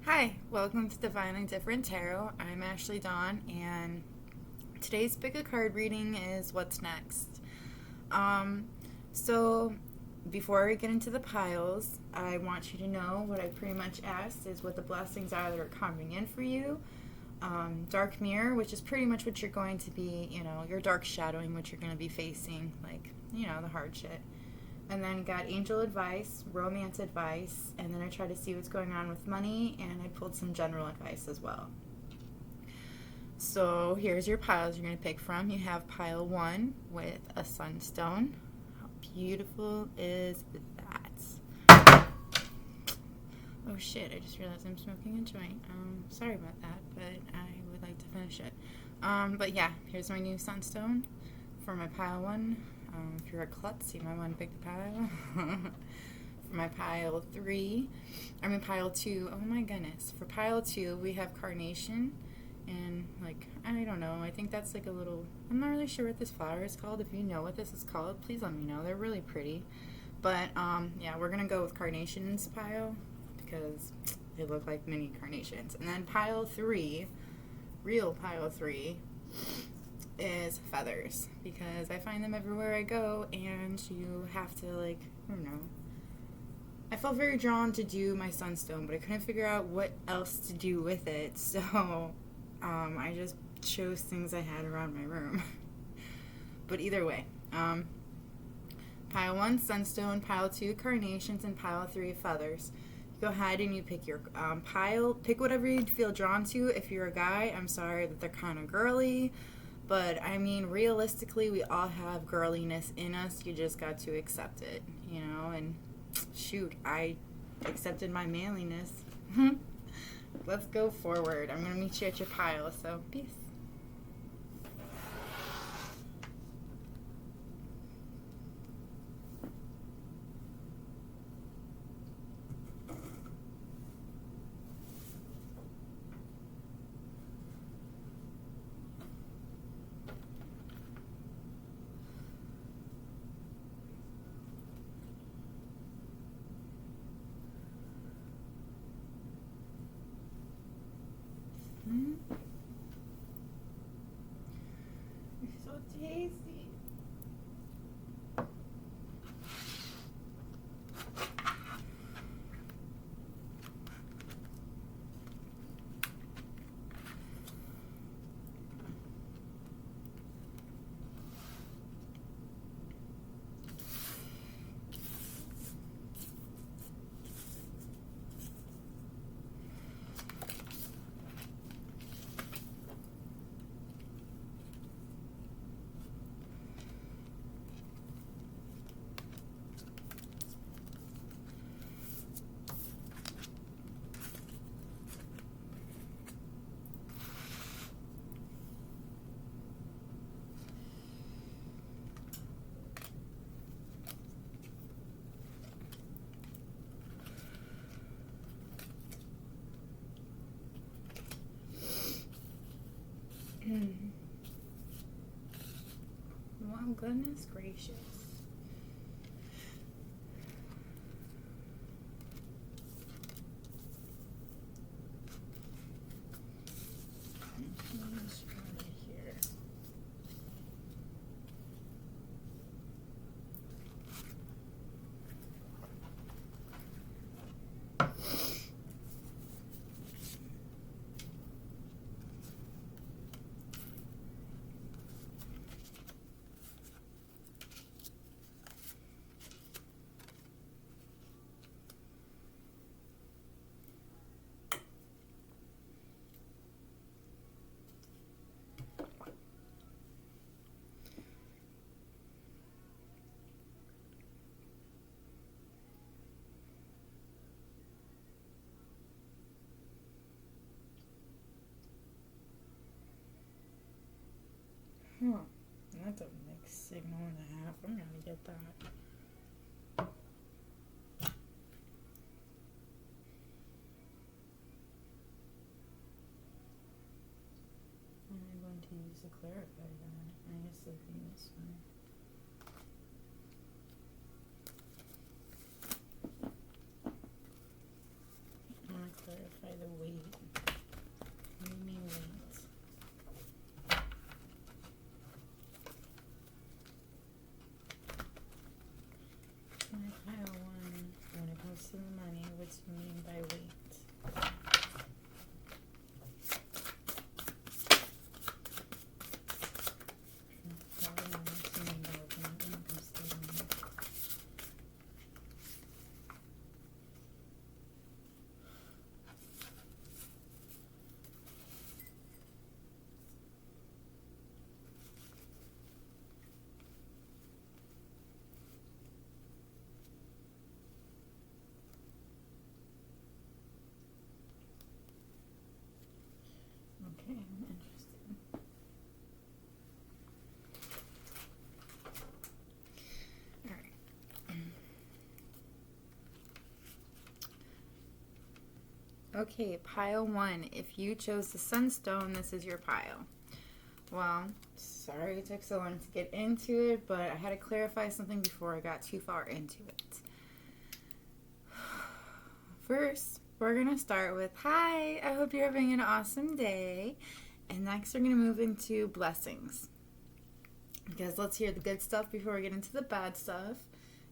Hi, welcome to Divinely Different Tarot. I'm Ashley Dawn, and today's pick a card reading is What's Next. So before we get into the piles, I want you to know what I pretty much asked is what the blessings are that are coming in for you. Dark mirror, which is pretty much what you're going to be, your dark shadowing, what you're going to be facing, the hard shit. And then got angel advice, romance advice, and then I tried to see what's going on with money, and I pulled some general advice as well. So here's your piles you're going to pick from. You have pile 1 with a sunstone. How beautiful is that? Oh shit, I just realized I'm smoking a joint. Sorry about that, but I would like to finish it. But yeah, here's my new sunstone for my pile 1. If you're a klutz, you might want to pick the pile. For my pile 2, oh my goodness. For pile 2, we have Carnation. And, I don't know. I think that's a little, I'm not really sure what this flower is called. If you know what this is called, please let me know. They're really pretty. But, yeah, we're going to go with Carnations pile because they look like mini carnations. And then pile 3, real pile 3, is feathers, because I find them everywhere I go, and you have to, I don't know. I felt very drawn to do my sunstone, but I couldn't figure out what else to do with it, so I just chose things I had around my room. But either way, pile 1, sunstone, pile 2, carnations, and pile 3, feathers. Go ahead and you pick your pile. Pick whatever you feel drawn to. If you're a guy, I'm sorry that they're kind of girly. But, I mean, realistically, we all have girliness in us. You just got to accept it, and shoot, I accepted my manliness. Let's go forward. I'm going to meet you at your pile, so peace. You're so tasty. Well, goodness gracious. Let's try it here. That's a mixed signal and a half. I'm gonna get that. I'm going to use the clarify that. I guess it'll be this one. I'm gonna clarify the weight. What do you mean weight? When I pile one, when it comes to the money, what do you mean by weight? Okay, I'm interested. Alright. Okay, pile 1. If you chose the sunstone, this is your pile. Well, sorry it took so long to get into it, but I had to clarify something before I got too far into it. First, we're going to start with, hi, I hope you're having an awesome day. And next, we're going to move into blessings. Because let's hear the good stuff before we get into the bad stuff.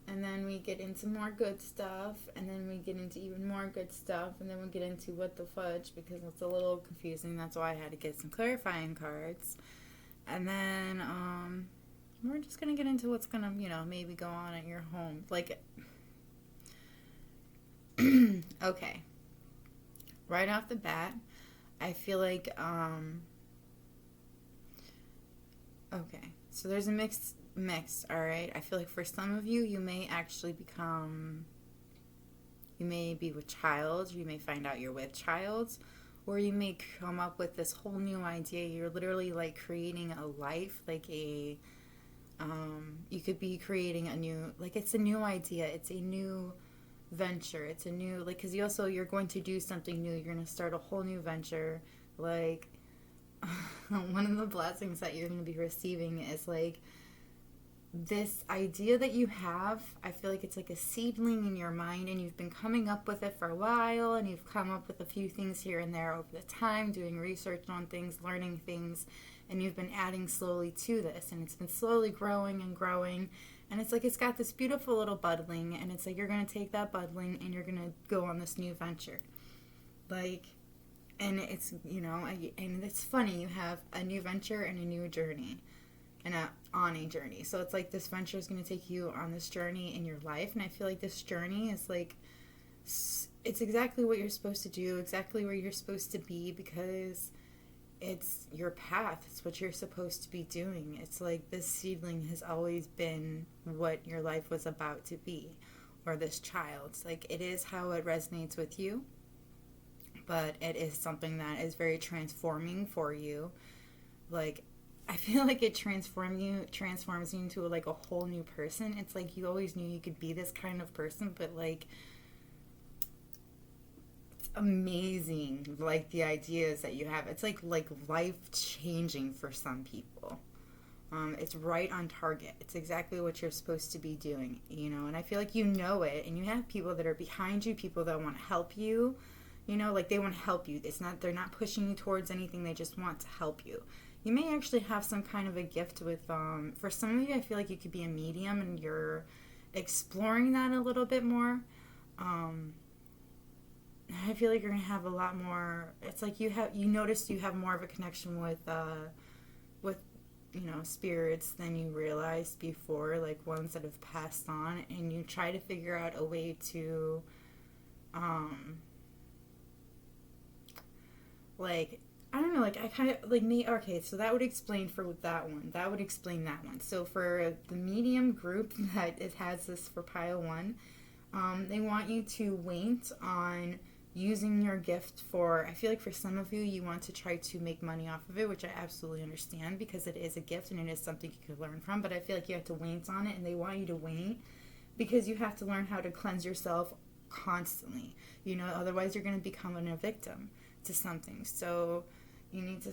And then we get into more good stuff. And then we get into even more good stuff. And then we get into what the fudge, because it's a little confusing. That's why I had to get some clarifying cards. And then we're just going to get into what's going to, maybe go on at your home. Like, okay. Right off the bat, I feel like, okay, so there's a mix, all right? I feel like for some of you, you may actually you may be with child, you may find out you're with child, or you may come up with this whole new idea. You're literally like creating a life, like you could be creating a new, like it's a new idea, it's a new venture, it's a new, like, because you're going to do something new, you're going to start a whole new venture. Like, one of the blessings that you're going to be receiving is like this idea that you have. I feel like it's like a seedling in your mind, and you've been coming up with it for a while, and you've come up with a few things here and there over the time, doing research on things, learning things, and you've been adding slowly to this, and it's been slowly growing and growing. And it's like it's got this beautiful little budding, and it's like you're going to take that budding and you're going to go on this new venture. Like, and it's, and it's funny, you have a new venture and a new journey, and on a journey. So it's like this venture is going to take you on this journey in your life, and I feel like this journey is like, it's exactly what you're supposed to do, exactly where you're supposed to be, because it's your path. It's what you're supposed to be doing. It's like this seedling has always been what your life was about to be, or this child. Like, it is how it resonates with you, but it is something that is very transforming for you. Like, I feel like it transforms you into like a whole new person. It's like you always knew you could be this kind of person, but like, amazing, like the ideas that you have. It's like life changing for some people. It's right on target. It's exactly what you're supposed to be doing, and I feel like it, and you have people that are behind you, people that want to help you, like they want to help you. They're not pushing you towards anything, they just want to help you. You may actually have some kind of a gift with, for some of you, I feel like you could be a medium, and you're exploring that a little bit more. I feel like you're going to have a lot more, it's like you notice you have more of a connection with spirits than you realized before, like ones that have passed on, and you try to figure out a way to, like, I don't know, like I kind of, like me, okay, so that would explain for that one. That would explain that one. So for the medium group that it has this for pile 1, they want you to wait on using your gift for, I feel like for some of you, you want to try to make money off of it, which I absolutely understand, because it is a gift and it is something you could learn from, but I feel like you have to wait on it, and they want you to wait because you have to learn how to cleanse yourself constantly, otherwise you're going to become a victim to something. So you need to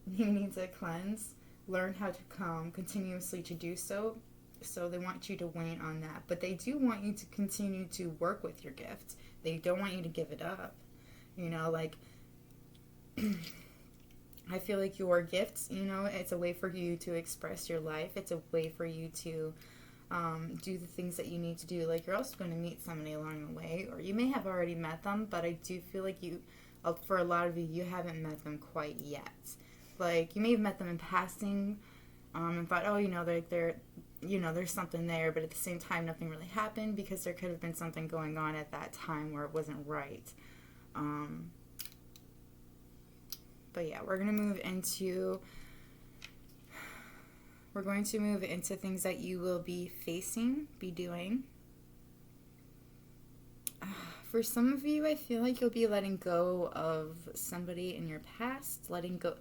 you need to cleanse, learn how to come continuously to do so, So they want you to wait on that. But they do want you to continue to work with your gift. They don't want you to give it up. You know, like, I feel like your gifts, you know, it's a way for you to express your life. It's a way for you to do the things that you need to do. Like, you're also going to meet somebody along the way, or you may have already met them, but I do feel like for a lot of you, you haven't met them quite yet. Like, you may have met them in passing, and thought, oh, you know, they're you know, there's something there, but at the same time, nothing really happened because there could have been something going on at that time where it wasn't right. But yeah, we're going to move into things that you will be facing, be doing. For some of you, I feel like you'll be letting go of somebody in your past, letting go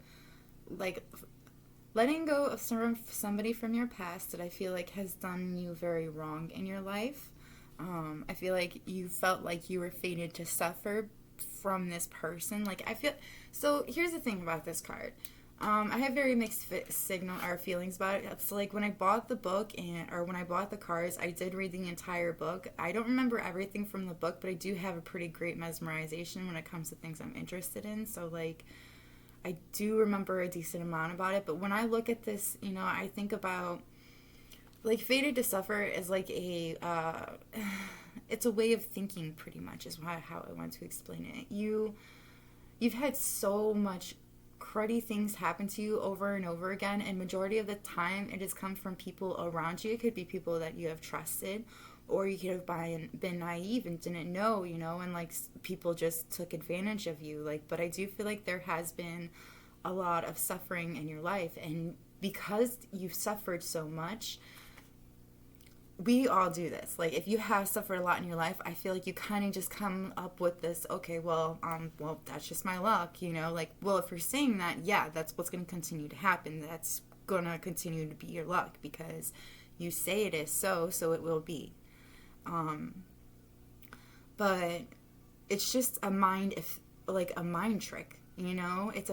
of somebody from your past that I feel like has done you very wrong in your life. I feel like you felt like you were fated to suffer from this person. So here's the thing about this card. I have very mixed feelings about it. It's like when I bought the book or when I bought the cards, I did read the entire book. I don't remember everything from the book, but I do have a pretty great mesmerization when it comes to things I'm interested in. So like, I do remember a decent amount about it. But when I look at this, you know, I think about like fated to suffer is like it's a way of thinking pretty much is how I want to explain it. You've had so much cruddy things happen to you over and over again, and majority of the time it has come from people around you. It could be people that you have trusted, or you could have been naive and didn't know, you know, and like people just took advantage of you. Like, but I do feel like there has been a lot of suffering in your life, and because you've suffered so much, we all do this. Like, if you have suffered a lot in your life, I feel like you kind of just come up with this, okay, well, that's just my luck, you know? Like, well, if you're saying that, yeah, that's what's going to continue to happen. That's going to continue to be your luck because you say it is so it will be. But it's just a mind trick, you know? It's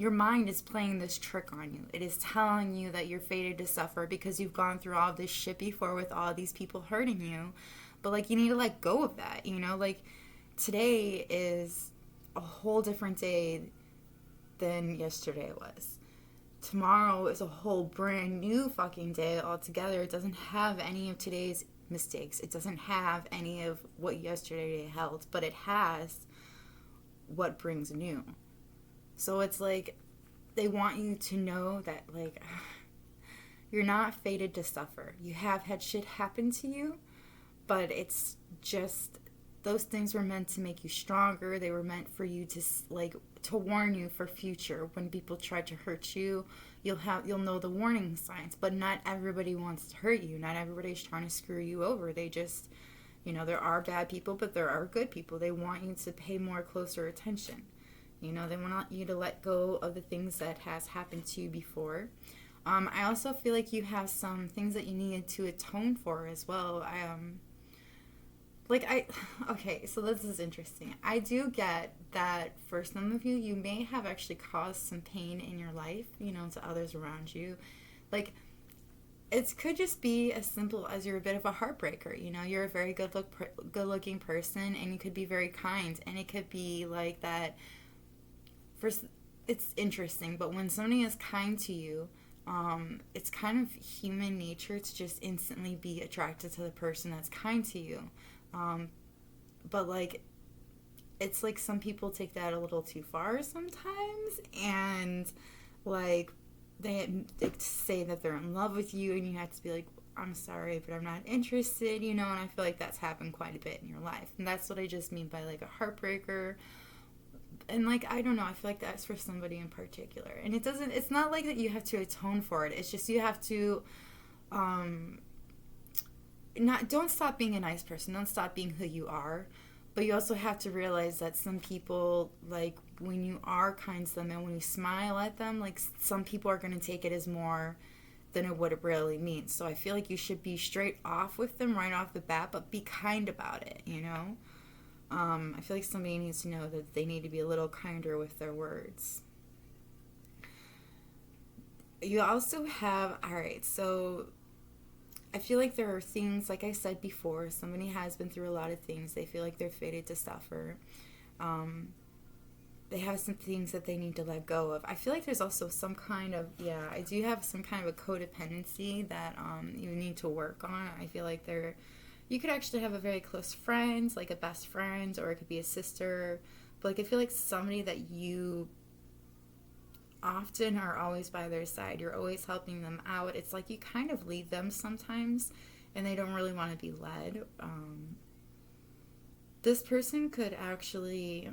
your mind is playing this trick on you. It is telling you that you're fated to suffer because you've gone through all this shit before with all these people hurting you. But, like, you need to let go of that, you know? Like, today is a whole different day than yesterday was. Tomorrow is a whole brand new fucking day altogether. It doesn't have any of today's mistakes. It doesn't have any of what yesterday held, but it has what brings new. So it's like they want you to know that, like, you're not fated to suffer. You have had shit happen to you, but it's just those things were meant to make you stronger. They were meant for you to warn you for future. When people try to hurt you, you'll know the warning signs. But not everybody wants to hurt you. Not everybody's trying to screw you over. They just, you know, there are bad people, but there are good people. They want you to pay more closer attention. You know, they want you to let go of the things that has happened to you before. I also feel like you have some things that you needed to atone for as well. Okay, so this is interesting. I do get that for some of you, you may have actually caused some pain in your life, you know, to others around you. Like, it could just be as simple as you're a bit of a heartbreaker, you know, you're a very good-looking person, and you could be very kind, and it could be like that. It's interesting, but when somebody is kind to you, it's kind of human nature to just instantly be attracted to the person that's kind to you. But like, it's like some people take that a little too far sometimes, and like they say that they're in love with you, and you have to be like, I'm sorry, but I'm not interested, you know. And I feel like that's happened quite a bit in your life, and that's what I just mean by like a heartbreaker. And like, I don't know, I feel like that's for somebody in particular. And it's not like that you have to atone for it. It's just you have to don't stop being a nice person. Don't stop being who you are. But you also have to realize that some people, like, when you are kind to them and when you smile at them, like, some people are going to take it as more than what it really means. So I feel like you should be straight off with them right off the bat, but be kind about it, you know? I feel like somebody needs to know that they need to be a little kinder with their words. You also have, alright, so I feel like there are things, like I said before, somebody has been through a lot of things. They feel like they're fated to suffer. Um, they have some things that they need to let go of. I feel like there's also some kind of, I do have some kind of a codependency that you need to work on. I feel like you could actually have a very close friend, like a best friend, or it could be a sister. But like I feel like somebody that you often are always by their side. You're always helping them out. It's like you kind of lead them sometimes, and they don't really want to be led. This person could actually...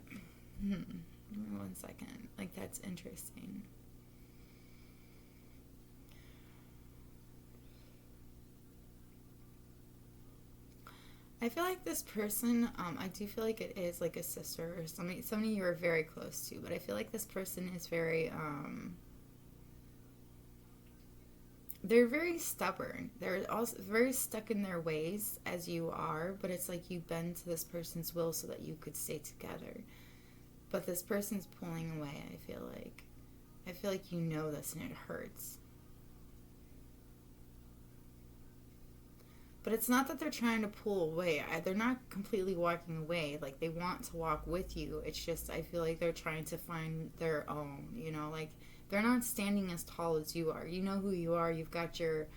give me 1 second. Like, that's interesting. I feel like this person, I do feel like it is like a sister or somebody you are very close to, but I feel like this person is very, they're very stubborn. They're also very stuck in their ways, as you are, but it's like you bend to this person's will so that you could stay together. But this person's pulling away, I feel like. I feel like you know this and it hurts. But it's not that they're trying to pull away. They're not completely walking away. Like, they want to walk with you. It's just, I feel like they're trying to find their own, you know? Like, they're not standing as tall as you are. You know who you are. You've got your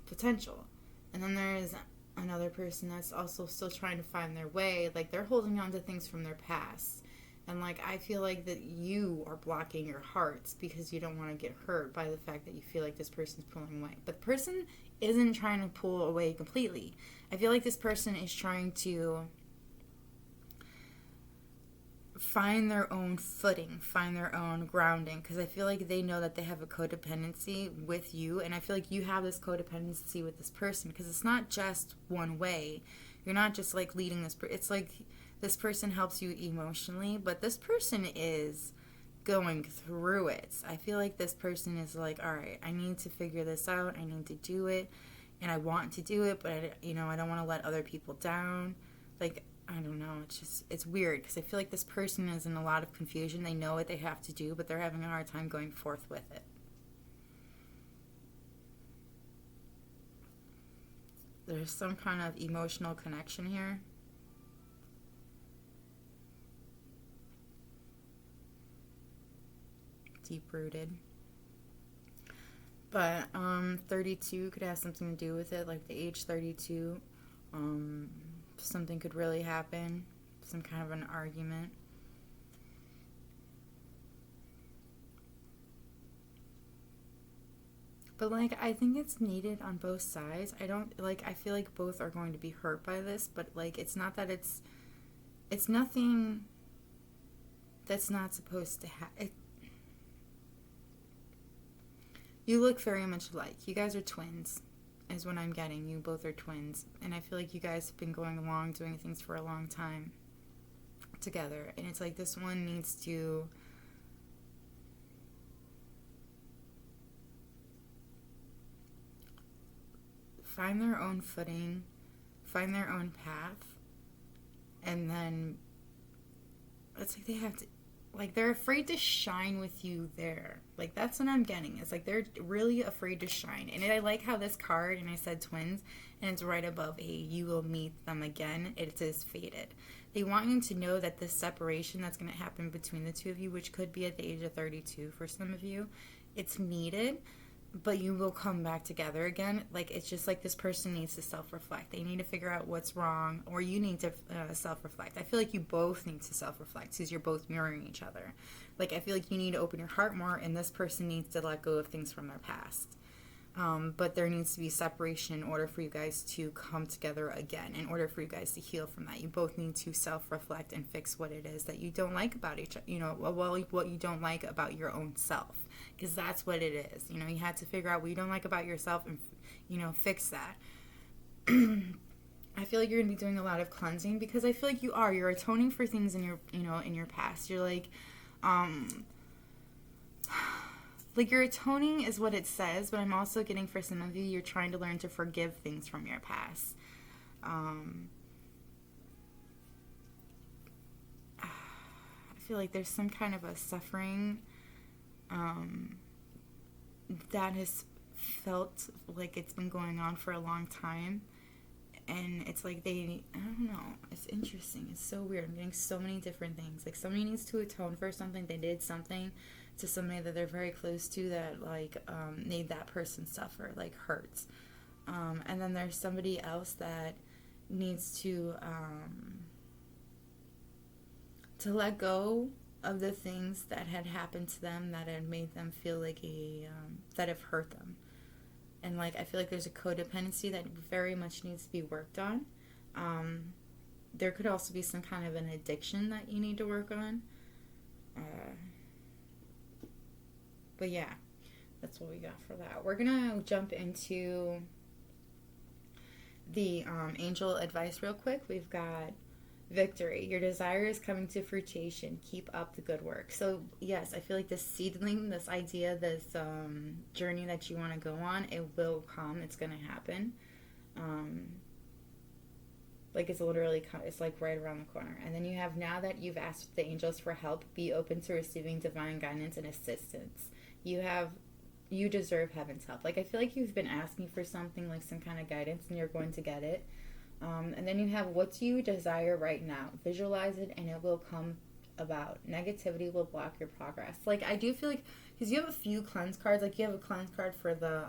potential. And then there is another person that's also still trying to find their way. Like, they're holding on to things from their past. And, like, I feel like that you are blocking your hearts because you don't want to get hurt by the fact that you feel like this person's pulling away. But the person isn't trying to pull away completely. I feel like this person is trying to find their own footing, find their own grounding, because I feel like they know that they have a codependency with you, and I feel like you have this codependency with this person, because it's not just one way. You're not just, like, leading this it's like this person helps you emotionally, but this person is going through it. I feel like this person is like, all right, I need to figure this out. I need to do it, and I want to do it, but I don't want to let other people down. Like, I don't know. It's weird because I feel like this person is in a lot of confusion. They know what they have to do, but they're having a hard time going forth with it. There's some kind of emotional connection here. Deep-rooted. But 32 could have something to do with it, like the age 32. Something could really happen, some kind of an argument. But, like, I think it's needed on both sides. I feel like both are going to be hurt by this, but, like, it's not that it's nothing that's not supposed to happen. You look very much alike. You guys are twins, is what I'm getting. You both are twins. And I feel like you guys have been going along, doing things for a long time together. And it's like this one needs to find their own footing, find their own path, and then it's like they have to, like, they're afraid to shine with you there. Like, that's what I'm getting. It's like they're really afraid to shine. And I like how this card, and I said twins, and it's right above you will meet them again. It says fated. They want you to know that this separation that's going to happen between the two of you, which could be at the age of 32 for some of you, it's needed, but you will come back together again. Like, it's just like this person needs to self-reflect. They need to figure out what's wrong, or you need to self-reflect. I feel like you both need to self-reflect because you're both mirroring each other. Like, I feel like you need to open your heart more, and this person needs to let go of things from their past. But there needs to be separation in order for you guys to come together again, in order for you guys to heal from that. You both need to self-reflect and fix what it is that you don't like about each other, what you don't like about your own self, because that's what it is. You have to figure out what you don't like about yourself and, fix that. I feel like you're going to be doing a lot of cleansing, because I feel like you're atoning for things in your, in your past. You're like, like, your atoning is what it says, but I'm also getting, for some of you, you're trying to learn to forgive things from your past. I feel like there's some kind of a suffering that has felt like it's been going on for a long time. And it's like I don't know, it's interesting. It's so weird. I'm getting so many different things. Like somebody needs to atone for something. They did something to somebody that they're very close to that like made that person suffer, like hurts. And then there's somebody else that needs to let go of the things that had happened to them that had made them feel like that have hurt them. And like I feel like there's a codependency that very much needs to be worked on. There could also be some kind of an addiction that you need to work on. But yeah, that's what we got for that. We're gonna jump into the angel advice real quick. We've got victory. Your desire is coming to fruition. Keep up the good work. So yes, I feel like this seedling, this idea, this journey that you want to go on, it will come. It's going to happen. Like it's literally, it's like right around the corner. And then you have, now that you've asked the angels for help, be open to receiving divine guidance and assistance. You deserve heaven's help. Like I feel like you've been asking for something, like some kind of guidance, and you're going to get it. And then you have, what do you desire right now? Visualize it and it will come about. Negativity will block your progress. Like I do feel like, because you have a few cleanse cards, like you have a cleanse card for the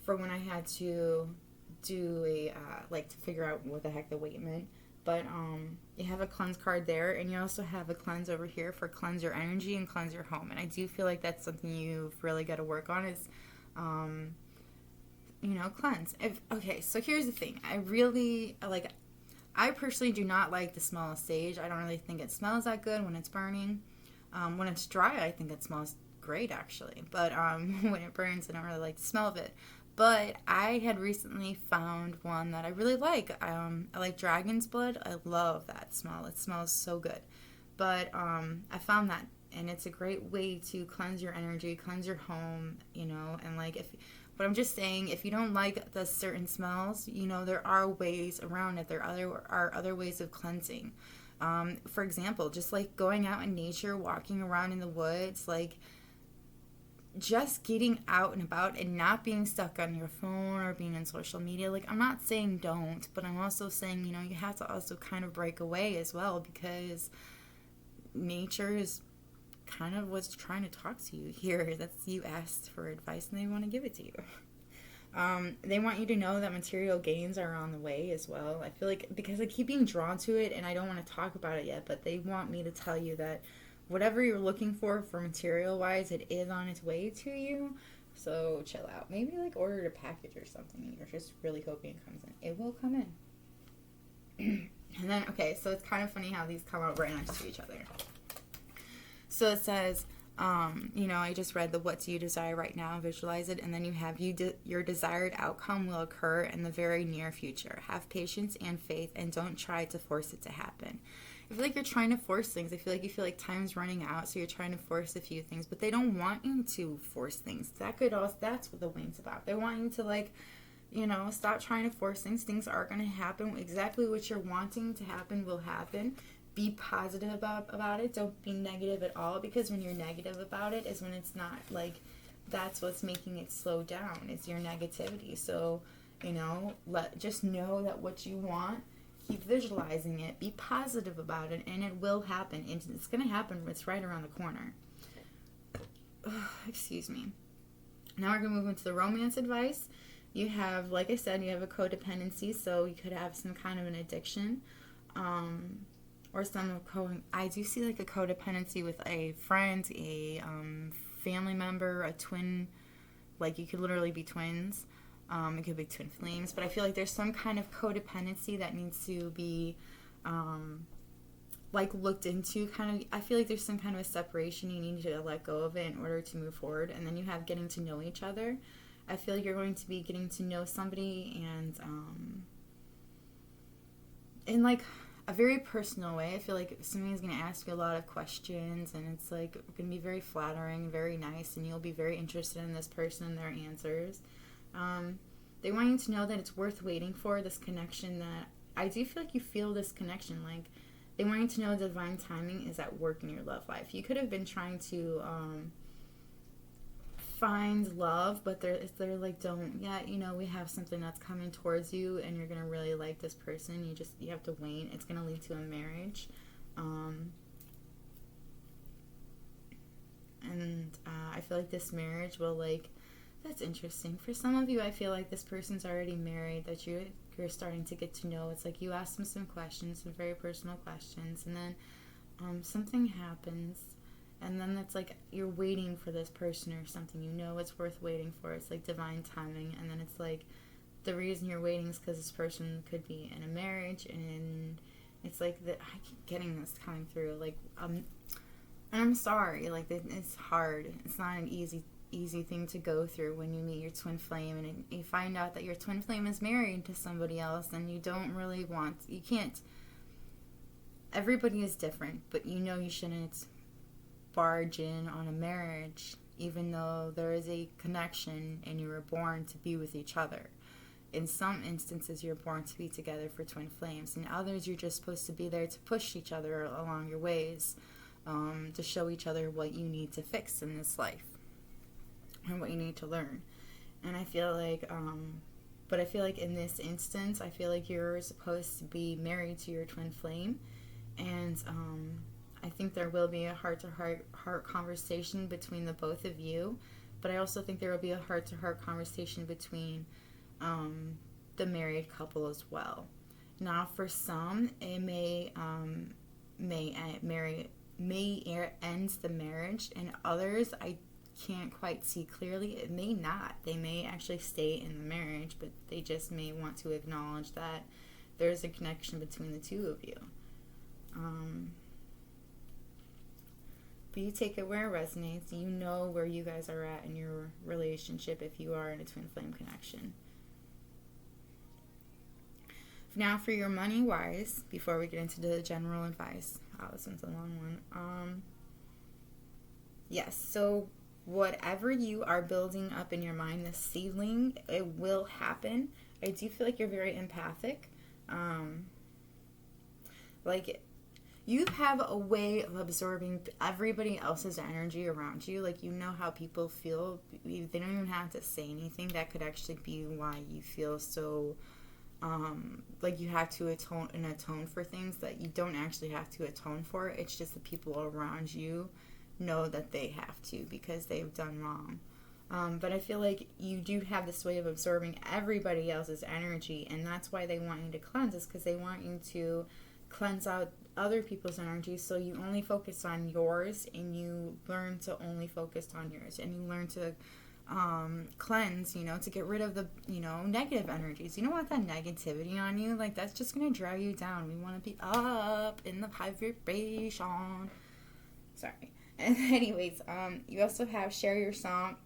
for when I had to do a like to figure out what the heck the weight meant. But you have a cleanse card there, and you also have a cleanse over here for cleanse your energy and cleanse your home. And I do feel like that's something you've really got to work on, is cleanse. Okay, so here's the thing. I personally do not like the smell of sage. I don't really think it smells that good when it's burning. When it's dry, I think it smells great, actually. But when it burns, I don't really like the smell of it. But I had recently found one that I really like. I like dragon's blood. I love that smell. It smells so good. But I found that, and it's a great way to cleanse your energy, cleanse your home, and like but I'm just saying, if you don't like the certain smells, there are ways around it. There are other ways of cleansing. For example, just like going out in nature, walking around in the woods, like just getting out and about and not being stuck on your phone or being on social media. Like, I'm not saying don't, but I'm also saying, you have to also kind of break away as well, because nature is kind of what's trying to talk to you here. That's, you asked for advice and they want to give it to you. They want you to know that material gains are on the way as well. I feel like, because I keep being drawn to it and I don't want to talk about it yet, but they want me to tell you that whatever you're looking for material wise, it is on its way to you. So chill out. Maybe like order a package or something and you're just really hoping it comes in. It will come in. And then, okay, so it's kind of funny how these come out right next to each other. So it says, I just read the what do you desire right now, visualize it, and then you have your desired outcome will occur in the very near future. Have patience and faith, and don't try to force it to happen. I feel like you're trying to force things. I feel like you feel like time's running out, so you're trying to force a few things, but they don't want you to force things. That's what the wing's about. They want you to stop trying to force things. Things are going to happen. Exactly what you're wanting to happen will happen. Be positive about it. Don't be negative at all, because when you're negative about it is when it's not, like, that's what's making it slow down, is your negativity. So, just know that what you want, keep visualizing it, be positive about it, and it will happen. It's going to happen. It's right around the corner. Excuse me. Now we're going to move into the romance advice. You have, like I said, you have a codependency, so you could have some kind of an addiction. Or I do see like a codependency with a friend, a family member, a twin. Like, you could literally be twins. It could be twin flames. But I feel like there's some kind of codependency that needs to be looked into. I feel like there's some kind of a separation. You need to let go of it in order to move forward. And then you have getting to know each other. I feel like you're going to be getting to know somebody, and in like a very personal way. I feel like somebody's going to ask you a lot of questions, and it's like going to be very flattering, very nice, and you'll be very interested in this person and their answers. They want you to know that it's worth waiting for, this connection. That I do feel like you feel this connection. Like, they want you to know divine timing is at work in your love life. You could have been trying to find love, but they're like, don't yet, you know, we have something that's coming towards you and you're gonna really like this person. You have to wait. It's gonna lead to a marriage. I feel like this marriage will, like, that's interesting. For some of you, I feel like this person's already married, that you're starting to get to know. It's like you ask them some questions, some very personal questions, and then something happens, and then it's like you're waiting for this person or something. You know it's worth waiting for. It's like divine timing, and then it's like the reason you're waiting is because this person could be in a marriage, and it's like that. I keep getting this coming through, like, and I'm sorry, like, it's hard. It's not an easy thing to go through when you meet your twin flame and you find out that your twin flame is married to somebody else, and you don't really want, you can't, everybody is different, but you know you shouldn't barge in on a marriage even though there is a connection and you were born to be with each other. In some instances, you're born to be together for twin flames. In others, you're just supposed to be there to push each other along your ways, to show each other what you need to fix in this life and what you need to learn. And I feel like, but I feel like in this instance, I feel like you're supposed to be married to your twin flame. And I think there will be a heart-to-heart conversation between the both of you. But I also think there will be a heart-to-heart conversation between the married couple as well. Now, for some, it may end the marriage, and others, I can't quite see clearly. It may not. They may actually stay in the marriage, but they just may want to acknowledge that there's a connection between the two of you. But you take it where it resonates. You know where you guys are at in your relationship if you are in a twin flame connection. Now for your money wise, before we get into the general advice. Oh, this one's a long one. Yes, so whatever you are building up in your mind, the ceiling, it will happen. I do feel like you're very empathic. Like, you have a way of absorbing everybody else's energy around you. Like, you know how people feel. They don't even have to say anything. That could actually be why you feel so, like you have to atone for things that you don't actually have to atone for. It's just the people around you know that they have to because they've done wrong. But I feel like you do have this way of absorbing everybody else's energy, and that's why they want you to cleanse, is because they want you to cleanse out other people's energy, so you only focus on yours, and you learn to only focus on yours, and you learn to cleanse, to get rid of the, negative energies. You don't want that negativity on you. Like, that's just going to drag you down. We want to be up in the high vibration. Sorry. And anyways, you also have share your song.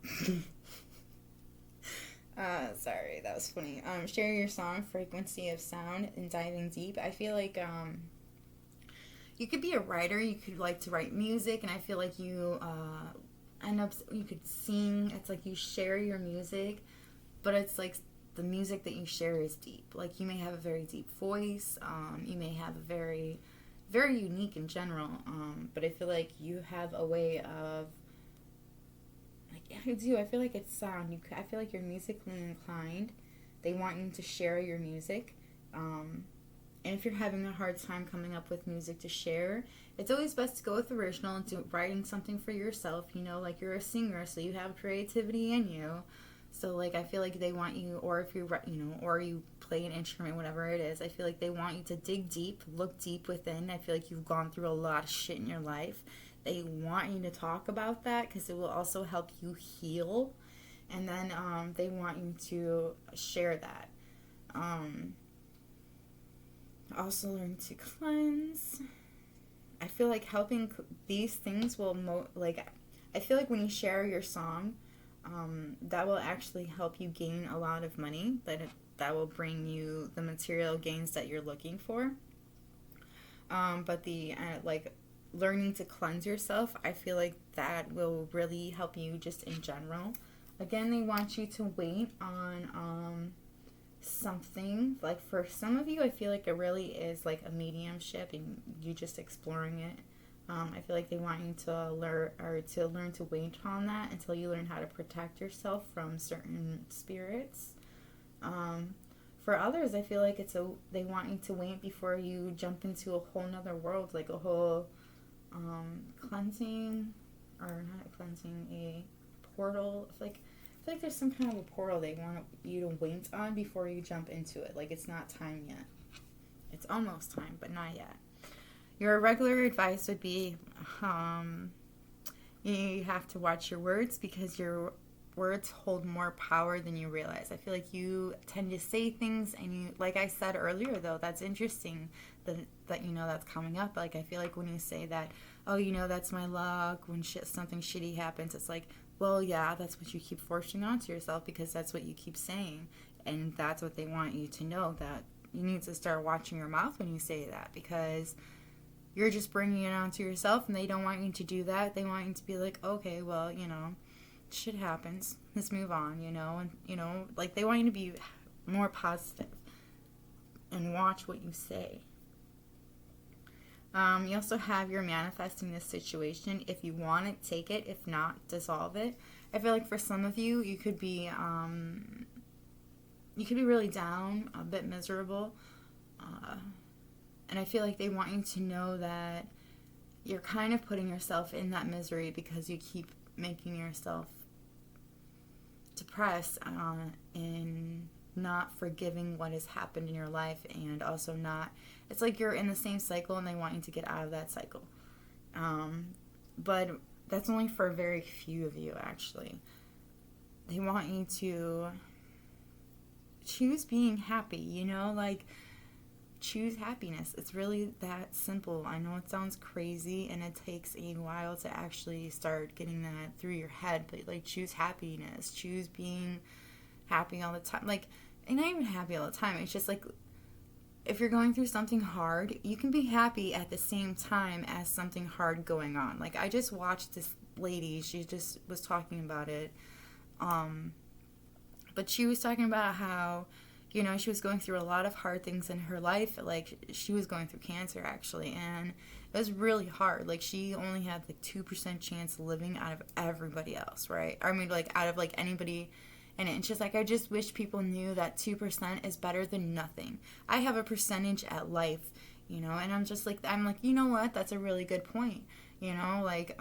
Sorry, that was funny. Share your song, frequency of sound, and diving deep. I feel like, you could be a writer. You could like to write music, and I feel like you, you could sing. It's like you share your music, but it's like the music that you share is deep. Like, you may have a very deep voice. You may have a very, very unique in general. But I feel like you have a way of, like, I do. I feel like it's sound. I feel like you're musically inclined. They want you to share your music. And if you're having a hard time coming up with music to share, it's always best to go with original and writing something for yourself. Like, you're a singer, so you have creativity in you. So, like, I feel like they want you, or if you, or you play an instrument, whatever it is, I feel like they want you to dig deep, look deep within. I feel like you've gone through a lot of shit in your life. They want you to talk about that because it will also help you heal. And then they want you to share that. Also learn to cleanse. I feel like helping these things will I feel like when you share your song, that will actually help you gain a lot of money. That will bring you the material gains that you're looking for. But the learning to cleanse yourself, I feel like that will really help you just in general. Again, they want you to wait on something. Like, for some of you, I feel like it really is like a mediumship and you just exploring it. I feel like they want you to learn to wait on that until you learn how to protect yourself from certain spirits. For others, I feel like they want you to wait before you jump into a whole nother world, like a whole cleansing, or not cleansing, a portal. I feel like there's some kind of a portal they want you to wait on before you jump into it. Like, it's not time yet. It's almost time, but not yet. Your regular advice would be, you have to watch your words, because your words hold more power than you realize. I feel like you tend to say things, and you, like I said earlier, though, that's interesting that you know that's coming up. Like, I feel like when you say that, oh, you know, that's my luck, when something shitty happens, it's like, well, yeah, that's what you keep forcing onto yourself, because that's what you keep saying, and that's what they want you to know, that you need to start watching your mouth when you say that, because you're just bringing it onto yourself, and they don't want you to do that. They want you to be like, okay, well, you know, shit happens. Let's move on, you know? And, you know, like, they want you to be more positive and watch what you say. You also have your manifesting this situation. If you want it, take it. If not, dissolve it. I feel like for some of you, you could be really down, a bit miserable. And I feel like they want you to know that you're kind of putting yourself in that misery because you keep making yourself depressed and not forgiving what has happened in your life, and also not, it's like you're in the same cycle and they want you to get out of that cycle. But that's only for very few of you, actually. They want you to choose being happy, you know, like, choose happiness. It's really that simple. I know it sounds crazy and it takes a while to actually start getting that through your head, but like, choose happiness, choose being happy all the time. Like, and not even happy all the time. It's just like, if you're going through something hard, you can be happy at the same time as something hard going on. Like, I just watched this lady, she just was talking about it. But she was talking about how, you know, she was going through a lot of hard things in her life. Like, she was going through cancer, actually, and it was really hard. Like, she only had, like, 2% chance of living out of everybody else, right? I mean, like, out of, like, anybody. And it's just, like, I just wish people knew that 2% is better than nothing. I have a percentage at life, you know, and I'm like, you know what? That's a really good point. You know, like,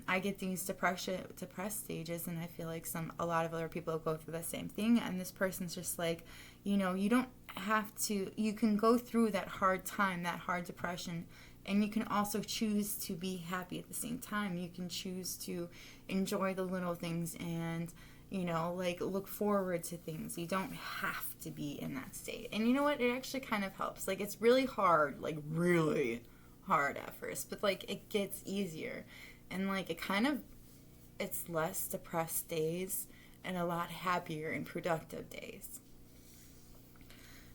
I get these depressed stages, and I feel like a lot of other people go through the same thing, and this person's just like, you know, you don't have to, you can go through that hard time, that hard depression, and you can also choose to be happy at the same time. You can choose to enjoy the little things and, you know, like, look forward to things. You don't have to be in that state. And you know what? It actually kind of helps. Like, it's really hard, like, really hard at first, but like, it gets easier, and like, it's less depressed days and a lot happier and productive days.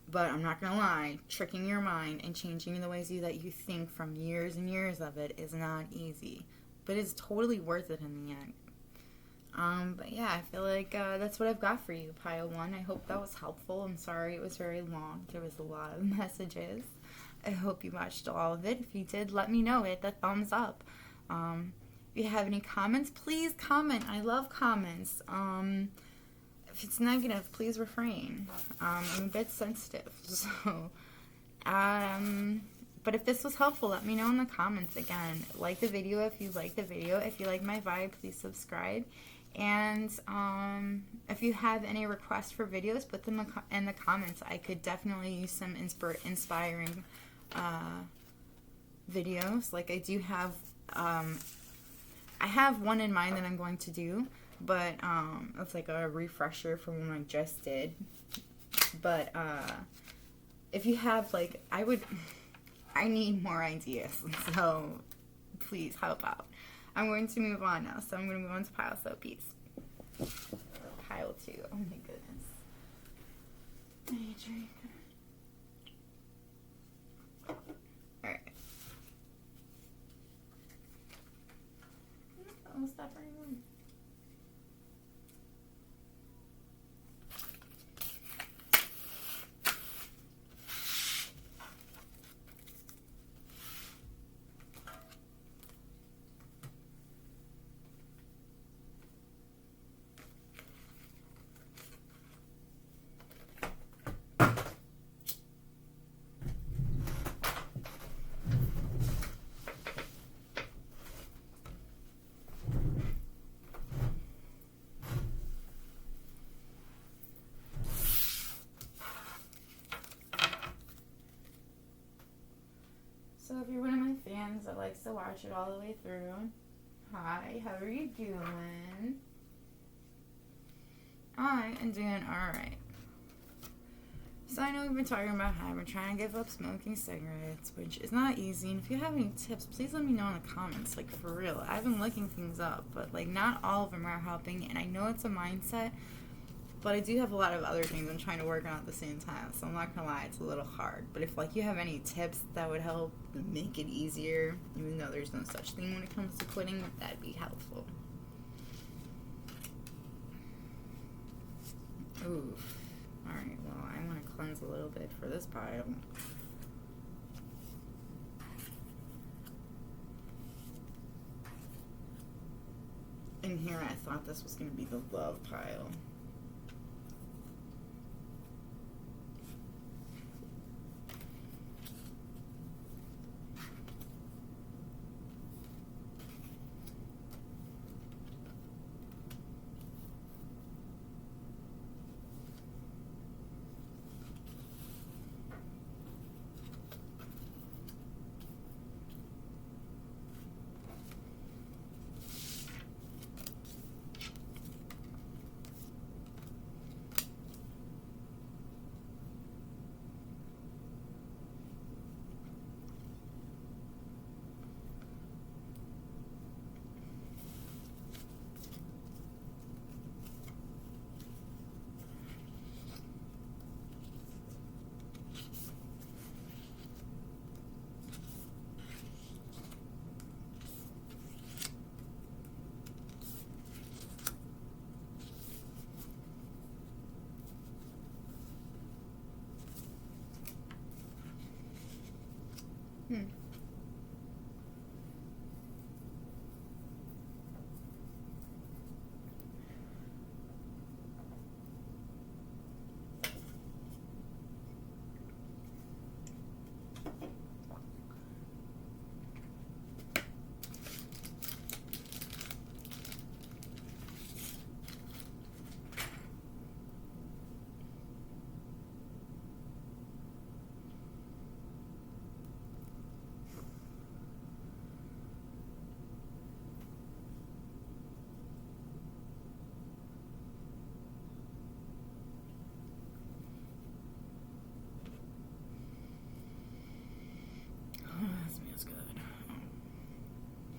But I'm not gonna lie, tricking your mind and changing the ways that you think from years and years of it is not easy, but it's totally worth it in the end. But yeah, I feel like that's what I've got for you, Pile 1. I hope that was helpful. I'm sorry it was very long. There was a lot of messages. I hope you watched all of it. If you did, let me know. Hit the thumbs up. If you have any comments, please comment. I love comments. If it's negative, please refrain. I'm a bit sensitive. So, but if this was helpful, let me know in the comments. Again, like the video if you like the video. If you like my vibe, please subscribe. And if you have any requests for videos, put them in the comments. I could definitely use some inspiring videos. Like, I do have I have one in mind that I'm going to do, but it's like a refresher from one I just did. But if you have, like, I need more ideas, so please help out. I'm going to move on now, so I'm going to move on to pile piece. Pile 2. Oh my goodness. I need a drink. Alright. I'll stop right now. So if you're one of my fans that likes to watch it all the way through, hi, how are you doing? I am doing alright. So I know we've been talking about how I've been trying to give up smoking cigarettes, which is not easy. And if you have any tips, please let me know in the comments. Like, for real. I've been looking things up, but, like, not all of them are helping. And I know it's a mindset, but I do have a lot of other things I'm trying to work on at the same time. So I'm not going to lie, it's a little hard. But if, like, you have any tips that would help make it easier, even though there's no such thing when it comes to quitting, that'd be helpful. Oof. Alright, well, I want to cleanse a little bit for this pile. In here, I thought this was going to be the love pile.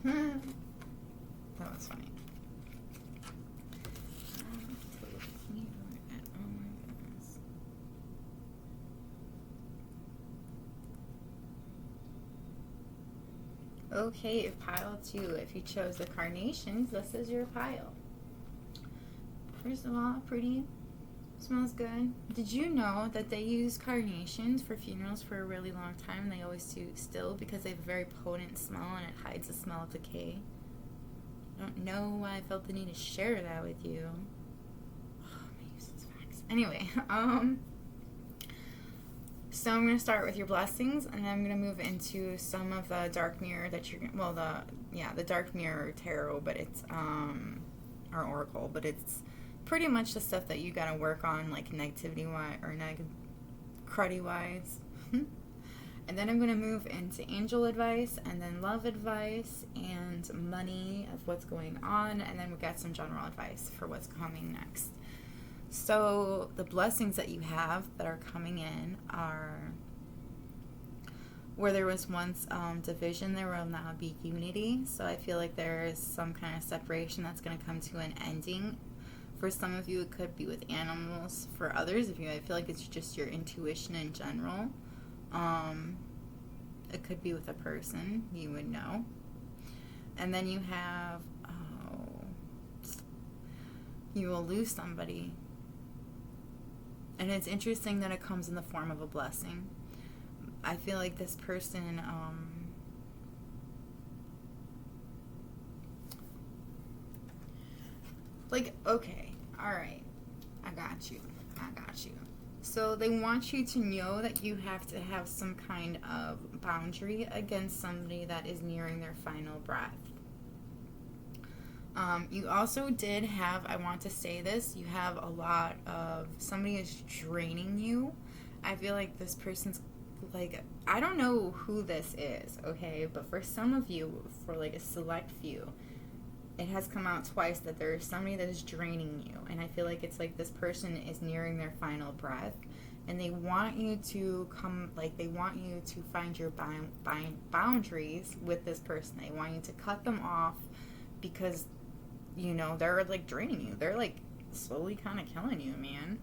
That was funny. Oh my goodness. Okay, pile 2. If you chose the Carnations, this is your pile. First of all, pretty. Smells good. Did you know that they use carnations for funerals for a really long time? They always do still because they have a very potent smell and it hides the smell of decay. I don't know why I felt the need to share that with you. Oh, my useless facts. Anyway, so I'm going to start with your blessings, and then I'm going to move into some of the dark mirror that you're, well, the dark mirror tarot, but it's, or oracle, but it's pretty much the stuff that you got to work on, like negativity-wise, or cruddy-wise. And then I'm going to move into angel advice, and then love advice, and money of what's going on, and then we got some general advice for what's coming next. So the blessings that you have that are coming in are, where there was once division, there will now be unity. So I feel like there is some kind of separation that's going to come to an ending. For some of you, it could be with animals. For others of you, I feel like it's just your intuition in general. It could be with a person, you would know. And then you have, you will lose somebody. And it's interesting that it comes in the form of a blessing. I feel like this person, okay, alright, I got you. So they want you to know that you have to have some kind of boundary against somebody that is nearing their final breath. You also did have, I want to say this, you have a lot of, somebody is draining you. I feel like this person's like, I don't know who this is, okay? But for some of you, for like a select few, it has come out twice that there is somebody that is draining you. And I feel like it's like this person is nearing their final breath. And they want you to they want you to find your boundaries with this person. They want you to cut them off because, they're like draining you. They're like slowly kind of killing you, man.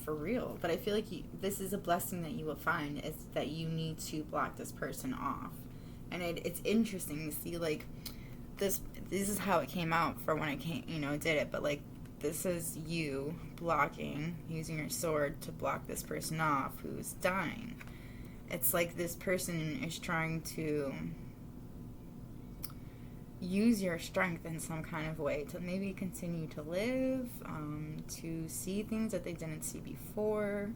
For real. But I feel like this is a blessing that you will find, is that you need to block this person off. And it's interesting to see, like, this is how it came out for when I did it. But, like, this is you using your sword to block this person off who's dying. It's like this person is trying to use your strength in some kind of way to maybe continue to live, to see things that they didn't see before.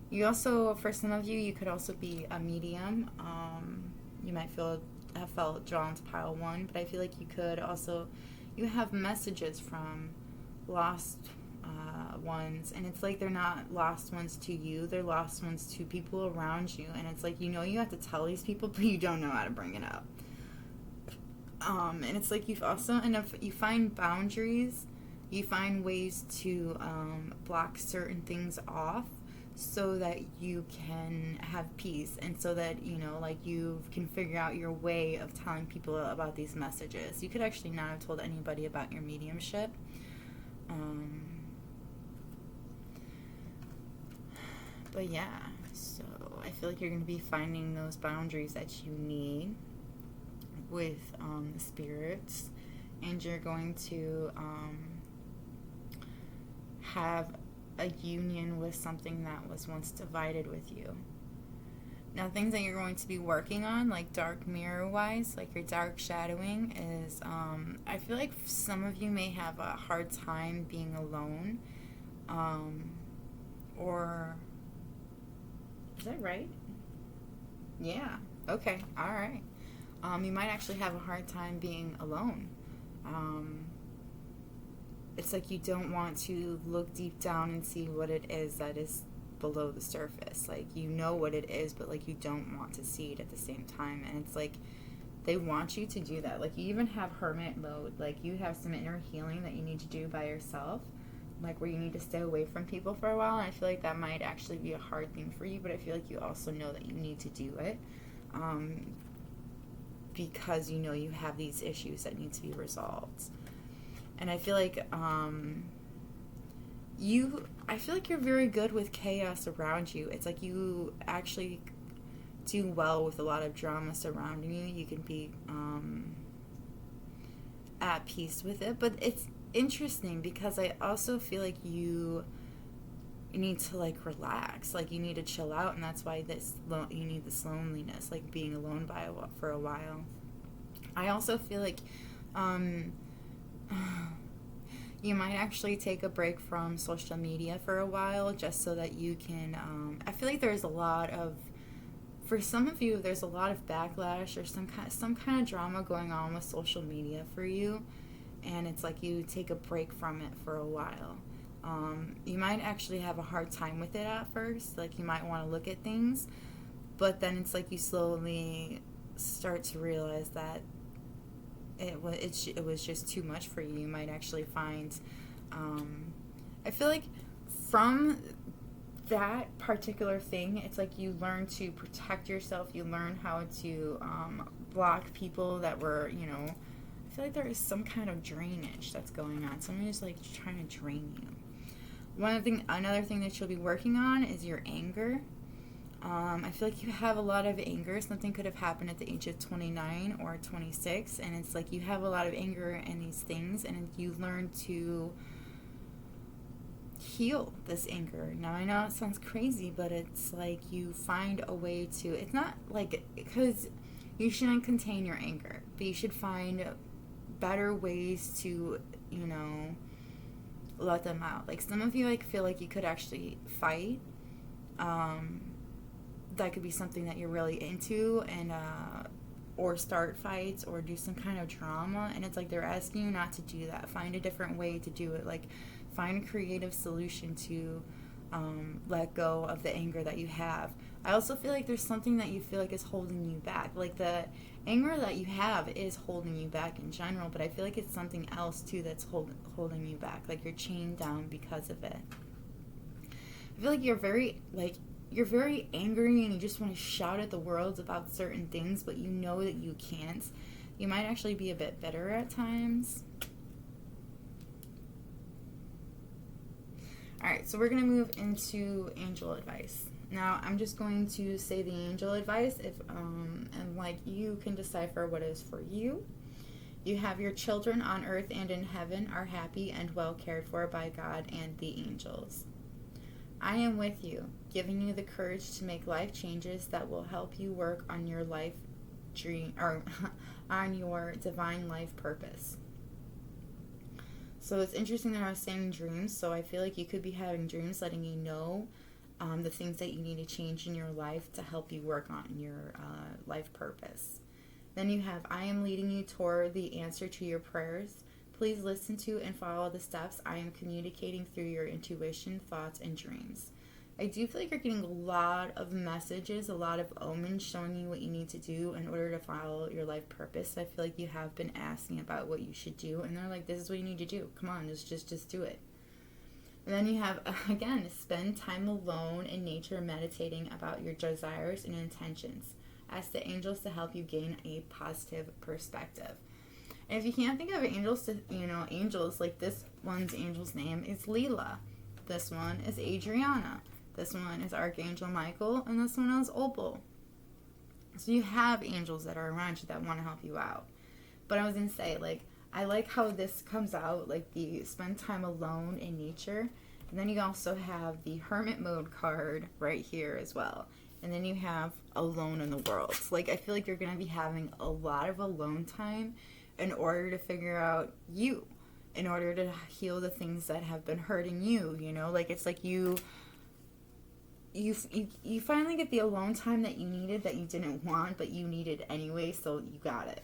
You also, for some of you, you could also be a medium. You might have felt drawn to pile 1, but I feel like you have messages from lost ones, and it's like they're not lost ones to you, they're lost ones to people around you, and it's like, you have to tell these people, but you don't know how to bring it up. And it's like you've also, and if you find boundaries, you find ways to block certain things off so that you can have peace, and so that, you can figure out your way of telling people about these messages. You could actually not have told anybody about your mediumship. But yeah, so I feel like you're going to be finding those boundaries that you need with the spirits, and you're going to have a union with something that was once divided with you. Now, things that you're going to be working on, like dark mirror wise, like your dark shadowing, is I feel like some of you may have a hard time being alone, or is that right? Yeah. Okay. All right. You might actually have a hard time being alone. It's like you don't want to look deep down and see what it is that is below the surface. Like, you know what it is, but like you don't want to see it at the same time. And it's like they want you to do that. Like, you even have hermit mode. Like, you have some inner healing that you need to do by yourself, like where you need to stay away from people for a while. And I feel like that might actually be a hard thing for you, but I feel like you also know that you need to do it, because you have these issues that need to be resolved. And I feel like you're very good with chaos around you. It's like you actually do well with a lot of drama surrounding you. You can be at peace with it. But it's interesting because I also feel like you need to like relax, like you need to chill out, and that's why you need this loneliness, like being alone for a while. I also feel like you might actually take a break from social media for a while, just so that you can I feel like for some of you, there's a lot of backlash or some kind of drama going on with social media for you, and it's like you take a break from it for a while. You might actually have a hard time with it at first. Like, you might want to look at things, but then it's like you slowly start to realize that it was just too much for you. You might actually find, I feel like from that particular thing, it's like you learn to protect yourself. You learn how to block people that were, I feel like there is some kind of drainage that's going on. Someone is like trying to drain you. Another thing that you'll be working on is your anger. I feel like you have a lot of anger. Something could have happened at the age of 29 or 26, and it's like you have a lot of anger and these things, and you learn to heal this anger. Now, I know it sounds crazy, but it's like you find a way to, it's not like, because you shouldn't contain your anger, but you should find better ways to, let them out. Like, some of you, like, feel like you could actually fight. That could be something that you're really into, and or start fights or do some kind of drama, and it's like they're asking you not to do that. Find a different way to do it. Like, find a creative solution to let go of the anger that you have. I also feel like there's something that you feel like is holding you back. Like the anger that you have is holding you back in general, but I feel like it's something else too that's holding you back. Like you're chained down because of it. I feel like you're very angry and you just want to shout at the world about certain things, but you know that you can't. You might actually be a bit bitter at times. Alright, so we're going to move into angel advice. Now, I'm just going to say the angel advice, and like you can decipher what is for you. You have your children on earth and in heaven are happy and well cared for by God and the angels. I am with you, giving you the courage to make life changes that will help you work on your life dream, or on your divine life purpose. So it's interesting that I was saying dreams, so I feel like you could be having dreams letting you know the things that you need to change in your life to help you work on your life purpose. Then you have, I am leading you toward the answer to your prayers. Please listen to and follow the steps I am communicating through your intuition, thoughts, and dreams. I do feel like you're getting a lot of messages, a lot of omens showing you what you need to do in order to follow your life purpose. I feel like you have been asking about what you should do, and they're like, this is what you need to do. Come on, just do it. And then you have, again, spend time alone in nature meditating about your desires and intentions. Ask the angels to help you gain a positive perspective. And if you can't think of angels, angels, like this one's angel's name is Leela. This one is Adriana. This one is Archangel Michael. And this one is Opal. So you have angels that are around you that want to help you out. But I was going to say, like, I like how this comes out, like the spend time alone in nature. And then you also have the hermit mode card right here as well. And then you have alone in the world. Like, I feel like you're going to be having a lot of alone time in order to figure out you, in order to heal the things that have been hurting you, like it's like you finally get the alone time that you needed, that you didn't want but you needed anyway, so you got it.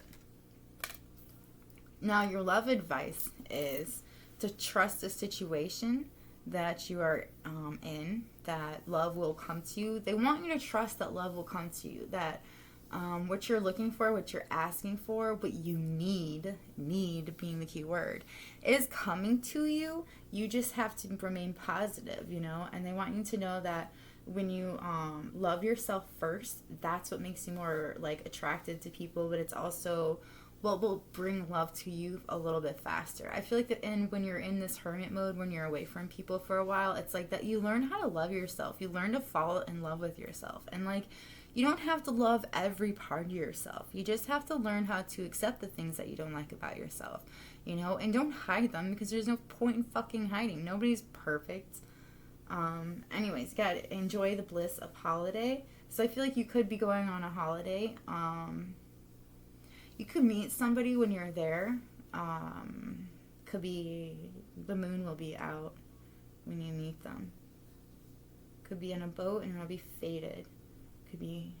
Now your love advice is to trust the situation that you are in, that love will come to you. They want you to trust that love will come to you, that what you're looking for, what you're asking for, what you need being the key word, is coming to you. You just have to remain positive, and they want you to know that when you love yourself first, that's what makes you more like attracted to people, but it's also what will bring love to you a little bit faster. I feel like that when you're in this hermit mode, when you're away from people for a while, it's like that you learn how to love yourself. You learn to fall in love with yourself. And like, you don't have to love every part of yourself. You just have to learn how to accept the things that you don't like about yourself, and don't hide them, because there's no point in fucking hiding. Nobody's perfect. Anyways, gotta enjoy the bliss of holiday. So I feel like you could be going on a holiday. You could meet somebody when you're there. Could be the moon will be out when you meet them. Could be on a boat and it'll be faded. Could be,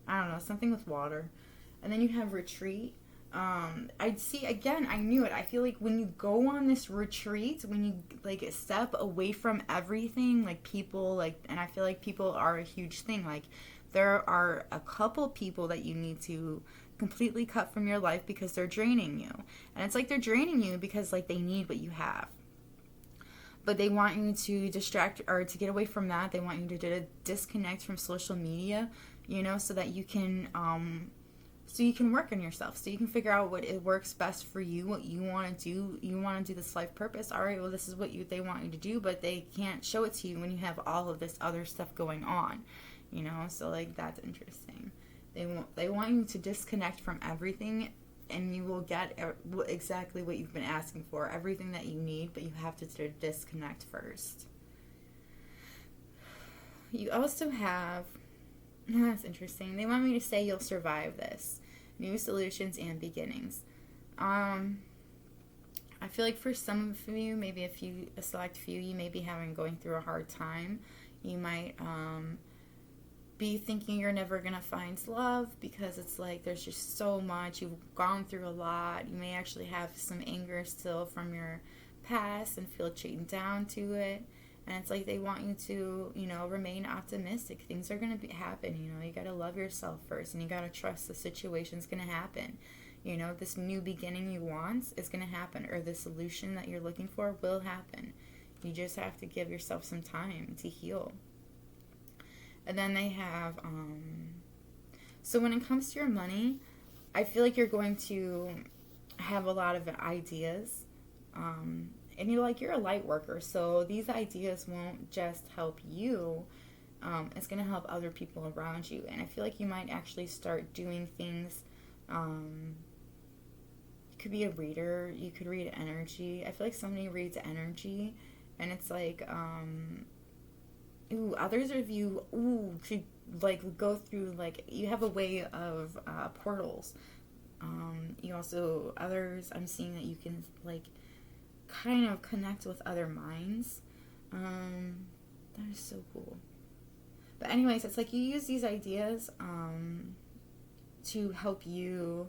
I don't know, something with water. And then you have retreat. I'd see, again, I knew it. I feel like when you go on this retreat, when you like step away from everything, like people, like, and I feel like people are a huge thing. Like, there are a couple people that you need to completely cut from your life because they're draining you. And it's like they're draining you because like they need what you have. But they want you to distract, or to get away from that. They want you to disconnect from social media, so that you can work on yourself, so you can figure out what it works best for you, what you want to do. You want to do this life purpose. All right, well, this is what they want you to do, but they can't show it to you when you have all of this other stuff going on, so like that's interesting. They want you to disconnect from everything, and you will get exactly what you've been asking for, everything that you need, but you have to disconnect first. You also have, that's interesting, they want me to say you'll survive this. New solutions and beginnings. I feel like for some of you, maybe a select few, you may be going through a hard time. You might be thinking you're never gonna find love because it's like there's just so much, you've gone through a lot. You may actually have some anger still from your past and feel chained down to it. And it's like they want you to, you know, remain optimistic. Things are going to happen, you know. You got to love yourself first, and you got to trust the situation's going to happen. You know, this new beginning you want is going to happen, or the solution that you're looking for will happen. You just have to give yourself some time to heal. And then they have, so when it comes to your money, I feel like you're going to have a lot of ideas. And you're a light worker, so these ideas won't just help you. It's going to help other people around you. And I feel like you might actually start doing things. You could be a reader. You could read energy. I feel like somebody reads energy, and it's like, others of you, could, like, go through, like, you have a way of portals. You also, others, I'm seeing that you can, like, kind of connect with other minds. That is so cool. But anyways, it's like you use these ideas to help you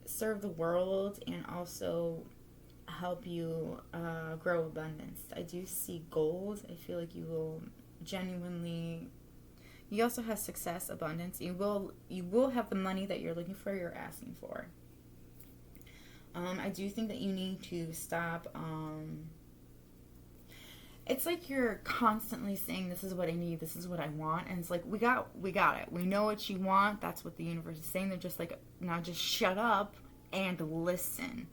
serve the world and also help you grow abundance. I do see gold. I feel like you will genuinely, you also have success, abundance. You will have the money that you're looking for, you're asking for. I do think that you need to stop. It's like you're constantly saying, this is what I need, this is what I want. And it's like, we got it. We know what you want. That's what the universe is saying. They're just like, now just shut up and listen.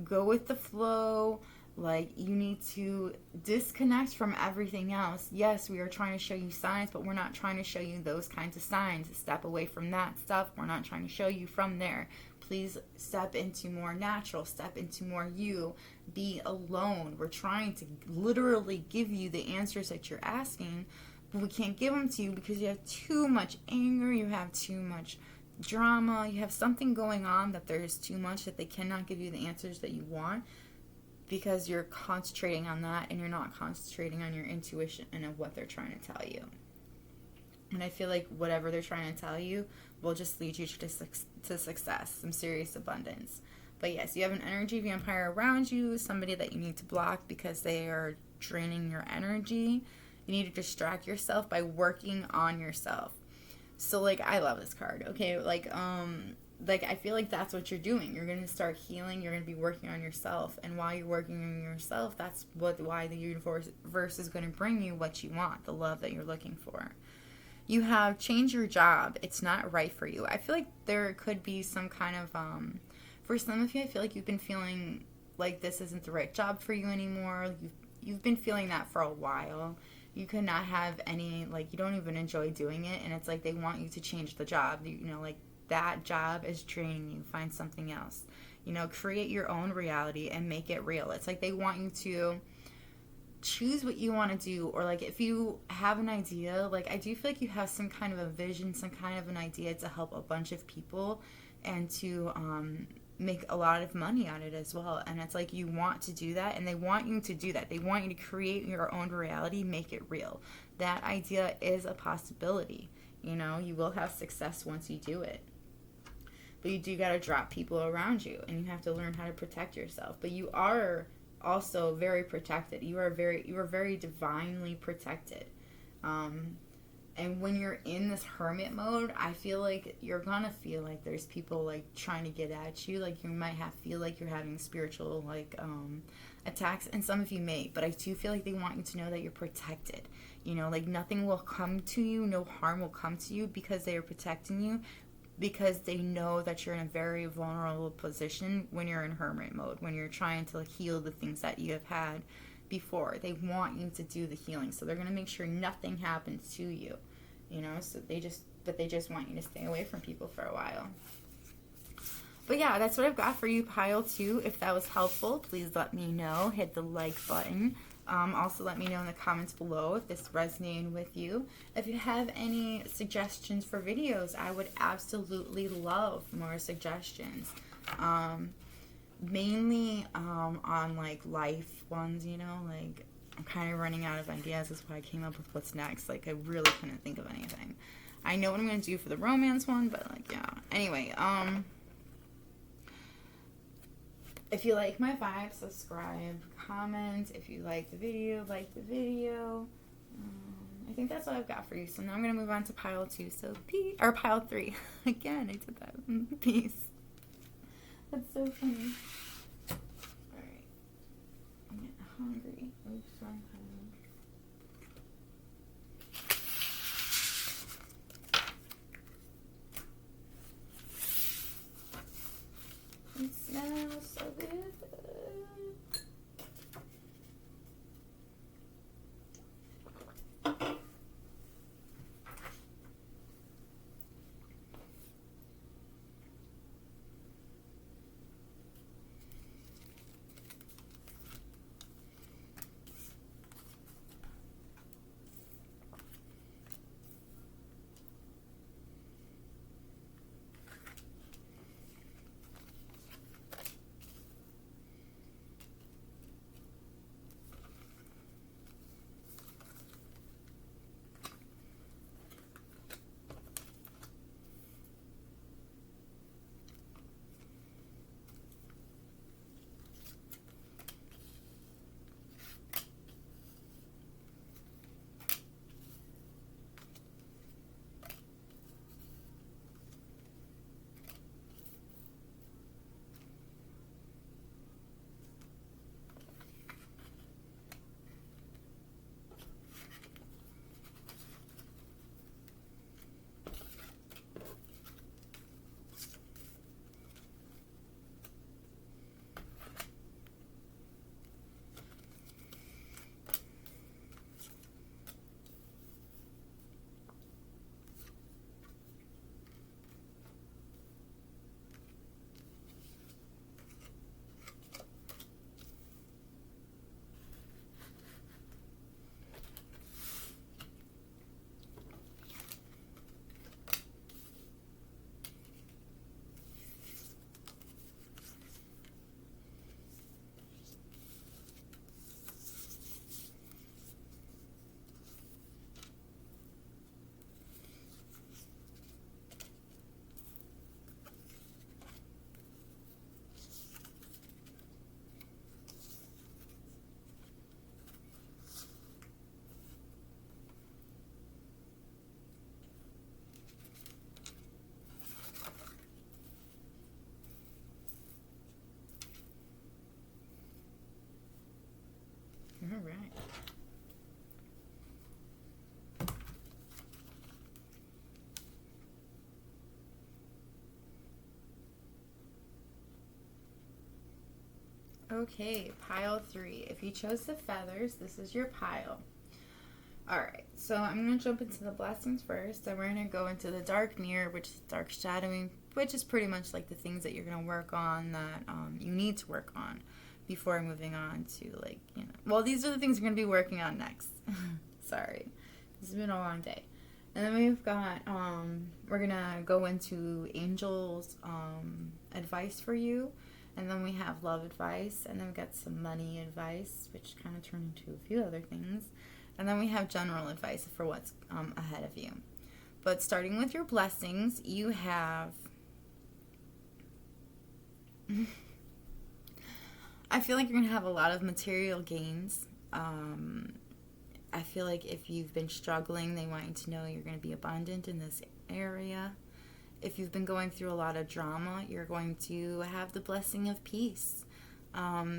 Go with the flow. Like, you need to disconnect from everything else. Yes, we are trying to show you signs, but we're not trying to show you those kinds of signs. Step away from that stuff. We're not trying to show you from there. Please step into more natural. Step into more you. Be alone. We're trying to literally give you the answers that you're asking, but we can't give them to you because you have too much anger. You have too much drama. You have something going on that there's too much that they cannot give you the answers that you want, because you're concentrating on that and you're not concentrating on your intuition and of what they're trying to tell you. And I feel like whatever they're trying to tell you will just lead you to success, some serious abundance. But yes, you have an energy vampire around you, somebody that you need to block because they are draining your energy. You need to distract yourself by working on yourself. So, like, I love this card, okay? Like, I feel like that's what you're doing. You're going to start healing. You're going to be working on yourself. And while you're working on yourself, that's why the universe is going to bring you what you want, the love that you're looking for. You have changed your job. It's not right for you. I feel like there could be some kind of, for some of you, I feel like you've been feeling like this isn't the right job for you anymore. You've been feeling that for a while. You could not have any, like, you don't even enjoy doing it. And it's like they want you to change the job. You know, like, that job is draining you. Find something else. You know, create your own reality and make it real. It's like they want you to choose what you want to do, or like if you have an idea, like I do feel like you have some kind of a vision, some kind of an idea to help a bunch of people and to make a lot of money on it as well. And it's like you want to do that, and they want you to do that. They want you to create your own reality, make it real. That idea is a possibility. You know, you will have success once you do it. But you do got to drop people around you, and you have to learn how to protect yourself. But you are also very protected. You are very divinely protected. And when you're in this hermit mode, I feel like you're gonna feel like there's people like trying to get at you. Like you might feel like you're having spiritual like attacks, and some of you may. But I do feel like they want you to know that you're protected. You know, like nothing will come to you, no harm will come to you because they are protecting you. Because they know that you're in a very vulnerable position when you're in hermit mode, when you're trying to heal the things that you have had before. They want you to do the healing, so they're going to make sure nothing happens to you, you know, so they just want you to stay away from people for a while. But yeah, that's what I've got for you, pile 2. If that was helpful, please let me know. Hit the like button. Also, let me know in the comments below if this resonated with you. If you have any suggestions for videos, I would absolutely love more suggestions. Mainly on like life ones, you know, like I'm kind of running out of ideas. That's why I came up with what's next. Like I really couldn't think of anything. I know what I'm going to do for the romance one, but like, yeah. Anyway, If you like my vibe, subscribe, comment. If you like the video, like the video. I think that's all I've got for you. So now I'm going to move on to pile 2. So or pile 3. Again, I did that. Peace. That's so funny. Alright. I'm getting hungry. Oops, wrong pile. It smells so good. All right. Okay, pile 3. If you chose the feathers, this is your pile. Alright, so I'm going to jump into the blessings first, and we're going to go into the dark mirror, which is dark shadowing, which is pretty much like the things that you're going to work on that you need to work on before moving on to, like, you know. Well, these are the things you're going to be working on next. Sorry. This has been a long day. And then we've got, we're going to go into angels' advice for you. And then we have love advice. And then we got some money advice, which kind of turned into a few other things. And then we have general advice for what's ahead of you. But starting with your blessings, you have... I feel like you're going to have a lot of material gains. I feel like if you've been struggling, they want you to know you're going to be abundant in this area. If you've been going through a lot of drama, you're going to have the blessing of peace. I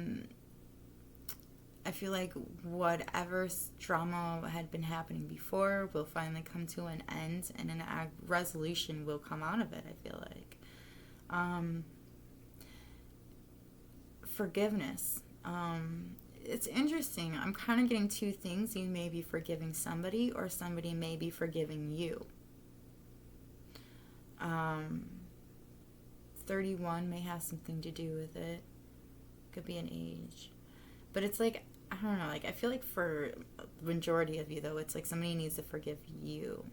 feel like whatever drama had been happening before will finally come to an end, and a resolution will come out of it, I feel like. Forgiveness. It's interesting. I'm kind of getting two things. You may be forgiving somebody, or somebody may be forgiving you. 31 may have something to do with it. Could be an age. But it's like, I don't know, like I feel like for the majority of you though, it's like somebody needs to forgive you.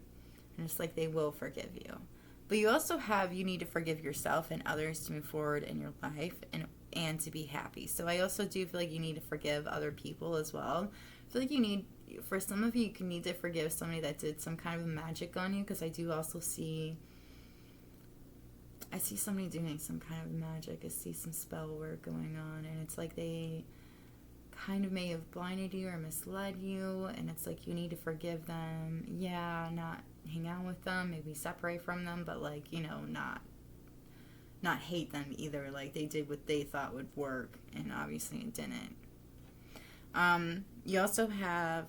And it's like they will forgive you. But you also you need to forgive yourself and others to move forward in your life and to be happy. So I also do feel like you need to forgive other people as well. I feel like for some of you need to forgive somebody that did some kind of magic on you, because I do also see I see somebody doing some kind of magic. I see some spell work going on, and it's like they kind of may have blinded you or misled you, and it's like you need to forgive them. Yeah, not hang out with them, maybe separate from them, but like, you know, not hate them either. Like, they did what they thought would work, and obviously it didn't. You also have,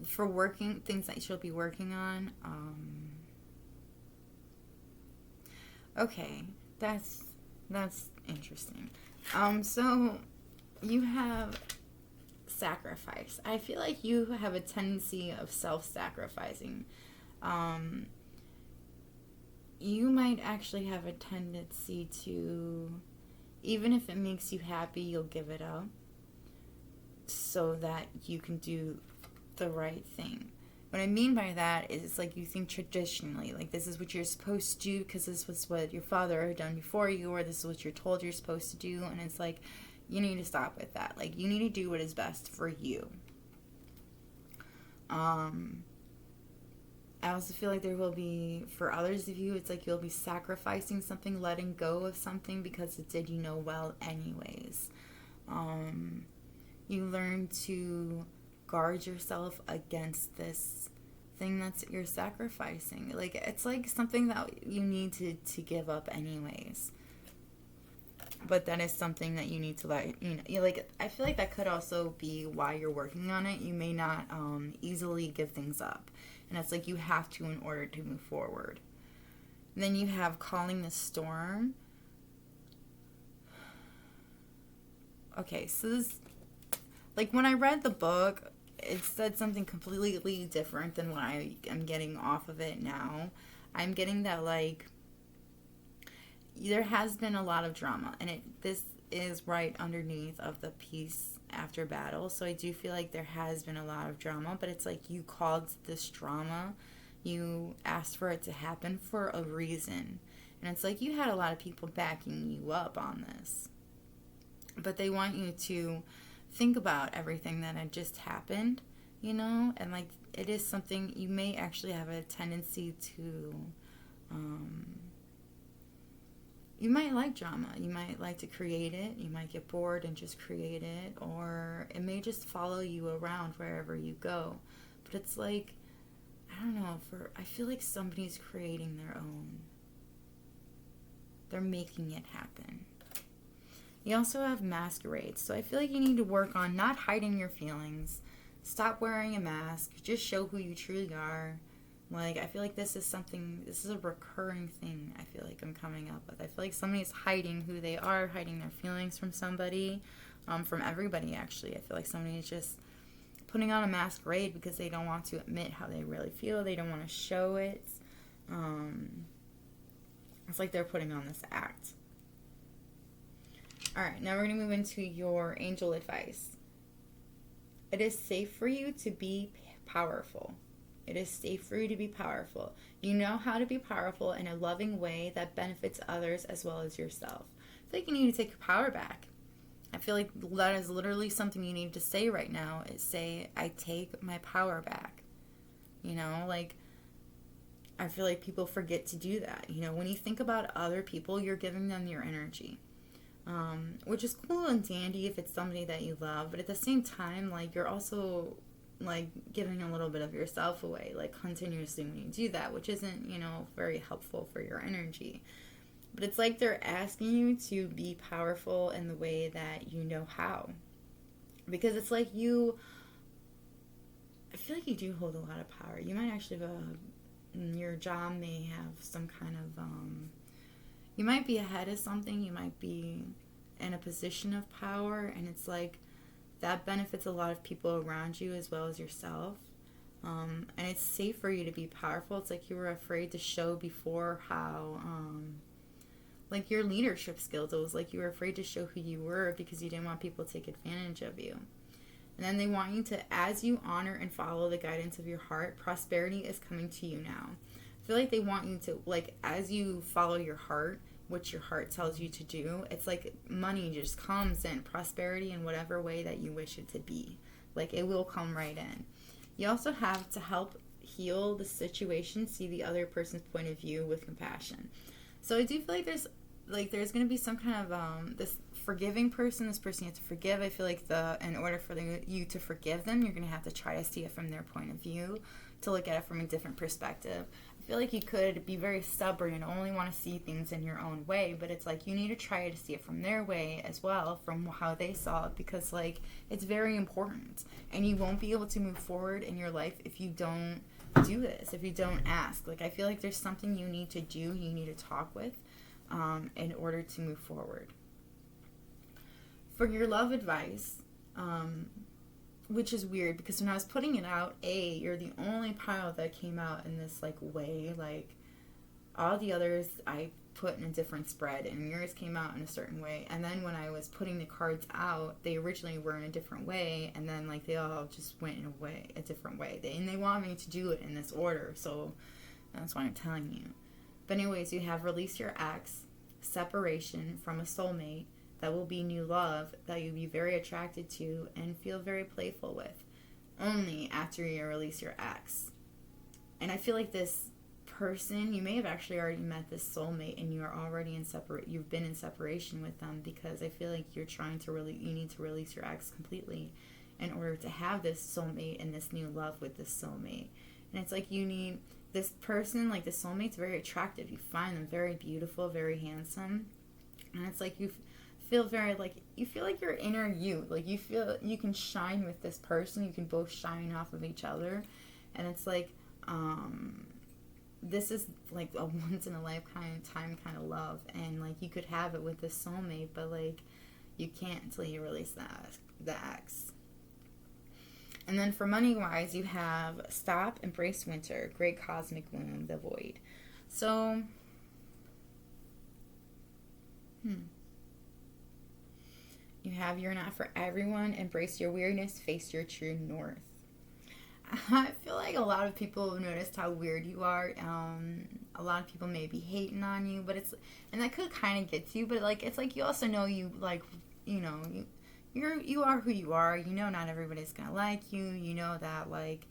for working, things that you'll be working on, okay, that's interesting. So you have sacrifice. I feel like you have a tendency of self-sacrificing. You might actually have a tendency to, even if it makes you happy, you'll give it up so that you can do the right thing. What I mean by that is, it's like you think traditionally, like this is what you're supposed to do because this was what your father had done before you, or this is what you're told you're supposed to do, and it's like, you need to stop with that. Like, you need to do what is best for you. I also feel like there will be, for others of you, it's like you'll be sacrificing something, letting go of something because it did you no well anyways. You learn to guard yourself against this thing that's you're sacrificing. Like, it's like something that you need to give up anyways. But that is something that you need to let, you know, like, I feel like that could also be why you're working on it. You may not easily give things up. And it's like you have to in order to move forward. And then you have calling the storm. Okay, so this, like, when I read the book, it said something completely different than what I am getting off of it now. I'm getting that, like, there has been a lot of drama, and this is right underneath of the peace after battle. So I do feel like there has been a lot of drama, but it's like you called this drama, you asked for it to happen for a reason, and it's like you had a lot of people backing you up on this, but they want you to think about everything that had just happened, you know, and like it is something you may actually have a tendency to you might like drama. You might like to create it. You might get bored and just create it. Or it may just follow you around wherever you go. But it's like, I don't know, I feel like somebody's creating their own. They're making it happen. You also have masquerades. So I feel like you need to work on not hiding your feelings. Stop wearing a mask. Just show who you truly are. Like, I feel like this is a recurring thing I feel like I'm coming up with. I feel like somebody's hiding who they are, hiding their feelings from somebody, from everybody, actually. I feel like somebody's just putting on a masquerade because they don't want to admit how they really feel. They don't want to show it. It's like they're putting on this act. Alright, now we're going to move into your angel advice. It is safe for you to be powerful. It is safe for you to be powerful. You know how to be powerful in a loving way that benefits others as well as yourself. I feel like you need to take your power back. I feel like that is literally something you need to say right now, is say, I take my power back. You know, like, I feel like people forget to do that. You know, when you think about other people, you're giving them your energy. Which is cool and dandy if it's somebody that you love, but at the same time, like, you're also like giving a little bit of yourself away, like, continuously when you do that, which isn't, you know, very helpful for your energy. But it's like they're asking you to be powerful in the way that you know how, because it's like I feel like you do hold a lot of power. You might actually have your job may have some kind of you might be ahead of something, you might be in a position of power, and it's like that benefits a lot of people around you as well as yourself. And it's safe for you to be powerful. It's like you were afraid to show before how, like, your leadership skills. It was like you were afraid to show who you were because you didn't want people to take advantage of you. And then they want you to, as you honor and follow the guidance of your heart, prosperity is coming to you now. I feel like they want you to, like, as you follow your heart, what your heart tells you to do, it's like money just comes in, prosperity in whatever way that you wish it to be. Like, it will come right in. You also have to help heal the situation, see the other person's point of view with compassion. So I do feel like there's gonna be some kind of this forgiving person. This person you have to forgive. I feel like in order for you to forgive them, you're gonna have to try to see it from their point of view, to look at it from a different perspective. I feel like you could be very stubborn and only want to see things in your own way, but it's like you need to try to see it from their way as well, from how they saw it, because like it's very important, and you won't be able to move forward in your life if you don't do this, if you don't ask. Like I feel like there's something you need to do, you need to talk with in order to move forward. For your love advice, which is weird because when I was putting it out, you're the only pile that came out in this like way. Like all the others I put in a different spread, and yours came out in a certain way. And then when I was putting the cards out, they originally were in a different way, and then like they all just went in a different way. They want me to do it in this order, so that's why I'm telling you. But anyways, you have release your ex, separation from a soulmate, that will be new love that you'll be very attracted to and feel very playful with, only after you release your ex. And I feel like this person, you may have actually already met this soulmate and you're already you've been in separation with them, because I feel like you need to release your ex completely in order to have this soulmate and this new love with this soulmate. And it's like you need this person, like the soulmate's very attractive. You find them very beautiful, very handsome. And it's like you feel like your inner you. Like you feel you can shine with this person. You can both shine off of each other. And it's like, this is like a once in a lifetime kind of love. And like you could have it with this soulmate, but like you can't until you release the ex. And then for money-wise, you have stop, embrace winter, great cosmic womb, the void. So, you have you're not for everyone, embrace your weirdness, face your true north. I feel like a lot of people have noticed how weird you are. A lot of people may be hating on you, but and that could kind of get to you, but like it's like you also know you like, you know, you are who you are. You know not everybody's gonna like you. You know that like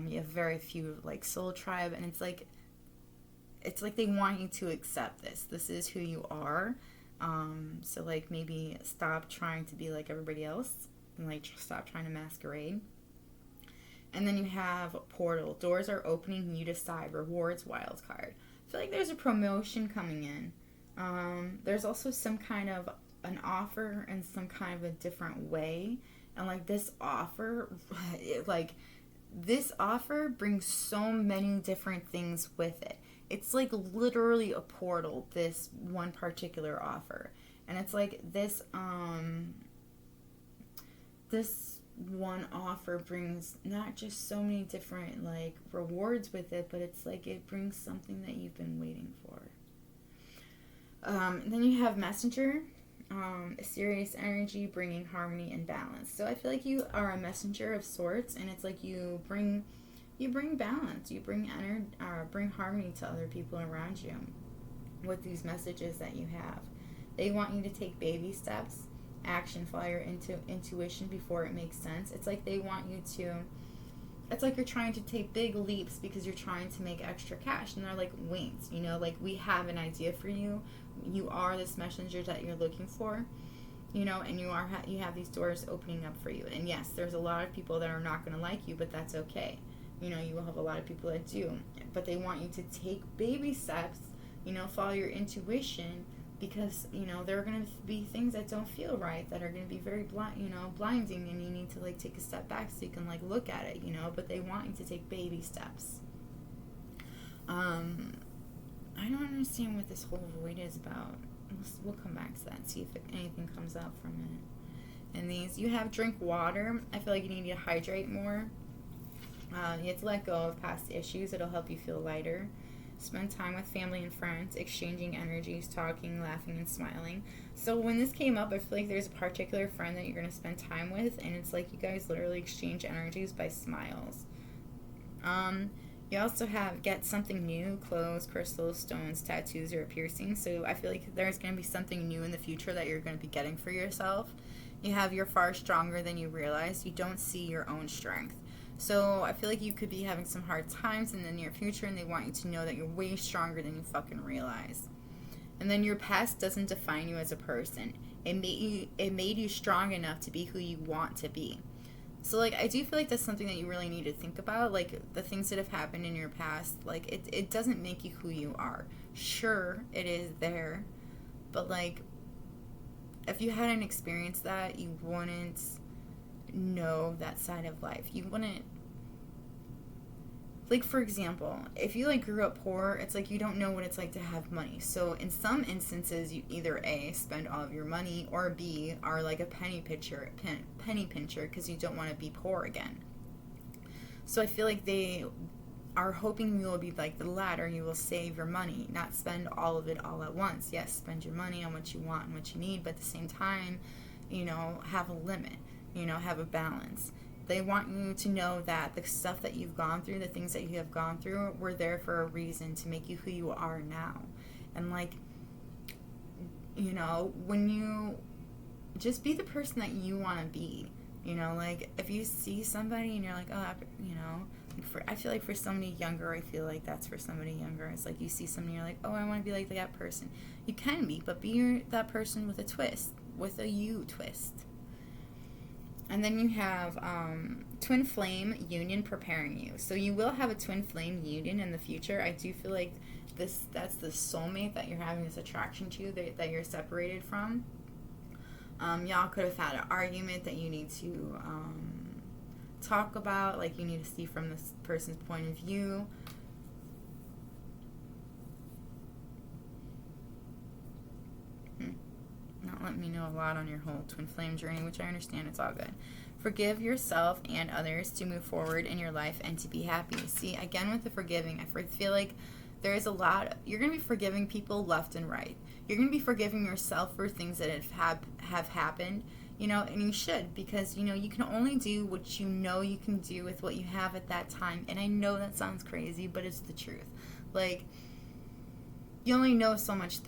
you have very few like soul tribe, and it's like they want you to accept this. This is who you are. So like maybe stop trying to be like everybody else, and like stop trying to masquerade. And then you have portal. Doors are opening, you decide. Rewards, wild card. I feel like there's a promotion coming in. There's also some kind of an offer in some kind of a different way. And like this offer brings so many different things with it. It's like literally a portal, this one particular offer. And it's like this one offer brings not just so many different like rewards with it, but it's like it brings something that you've been waiting for. Then you have messenger, serious energy, bringing harmony and balance. So I feel like you are a messenger of sorts, and it's like you bring balance, you bring bring harmony to other people around you with these messages that you have. They want you to take baby steps, action, follow your intuition before it makes sense. It's like they want you to, it's like you're trying to take big leaps because you're trying to make extra cash, and they're like, wait, you know, like we have an idea for you. You are this messenger that you're looking for, you know, and you have these doors opening up for you. And yes, there's a lot of people that are not going to like you, but that's okay. You know, you will have a lot of people that do, but they want you to take baby steps, you know, follow your intuition, because, you know, there are going to be things that don't feel right, that are going to be very blinding, and you need to like take a step back so you can like look at it, you know, but they want you to take baby steps. I don't understand what this whole void is about. We'll come back to that and see if anything comes up from it. And these, you have drink water. I feel like you need to hydrate more. You have to let go of past issues. It'll help you feel lighter. Spend time with family and friends, exchanging energies, talking, laughing, and smiling. So when this came up, I feel like there's a particular friend that you're going to spend time with, and it's like you guys literally exchange energies by smiles. You also have get something new, clothes, crystals, stones, tattoos, or a piercing. So I feel like there's going to be something new in the future that you're going to be getting for yourself. You have you're far stronger than you realize. You don't see your own strength. So I feel like you could be having some hard times in the near future, and they want you to know that you're way stronger than you fucking realize. And then your past doesn't define you as a person. It made you strong enough to be who you want to be. So, like, I do feel like that's something that you really need to think about. Like, the things that have happened in your past, like, it doesn't make you who you are. Sure, it is there. But, like, if you hadn't experienced that, you wouldn't know that side of life. You wouldn't, like, for example, if you, like, grew up poor, it's like you don't know what it's like to have money. So in some instances, you either A, spend all of your money, or B, are like a penny pincher because you don't want to be poor again. So I feel like they are hoping you will be like the latter. You will save your money, not spend all of it all at once. Yes, spend your money on what you want and what you need, but at the same time, you know, have a limit, you know, have a balance. They want you to know that the stuff that you've gone through, the things that you have gone through, were there for a reason to make you who you are now. And, like, you know, when you just be the person that you want to be, you know, like, if you see somebody and you're like, oh, you know, I feel like for somebody younger, I feel like that's for somebody younger. It's like you see somebody, you're like, oh, I want to be like that person. You can be, but be that person with a twist, with a you twist. And then you have twin flame union preparing you. So you will have a twin flame union in the future. I do feel like that's the soulmate that you're having this attraction to, that you're separated from. Y'all could have had an argument that you need to talk about, like you need to see from this person's point of view. Not letting me know a lot on your whole twin flame journey, which I understand. It's all good. Forgive yourself and others to move forward in your life and to be happy. See, again with the forgiving, I feel like there is a lot. You're going to be forgiving people left and right. You're going to be forgiving yourself for things that have happened, you know, and you should, because, you know, you can only do what you know you can do with what you have at that time. And I know that sounds crazy, but it's the truth. Like, you only know so much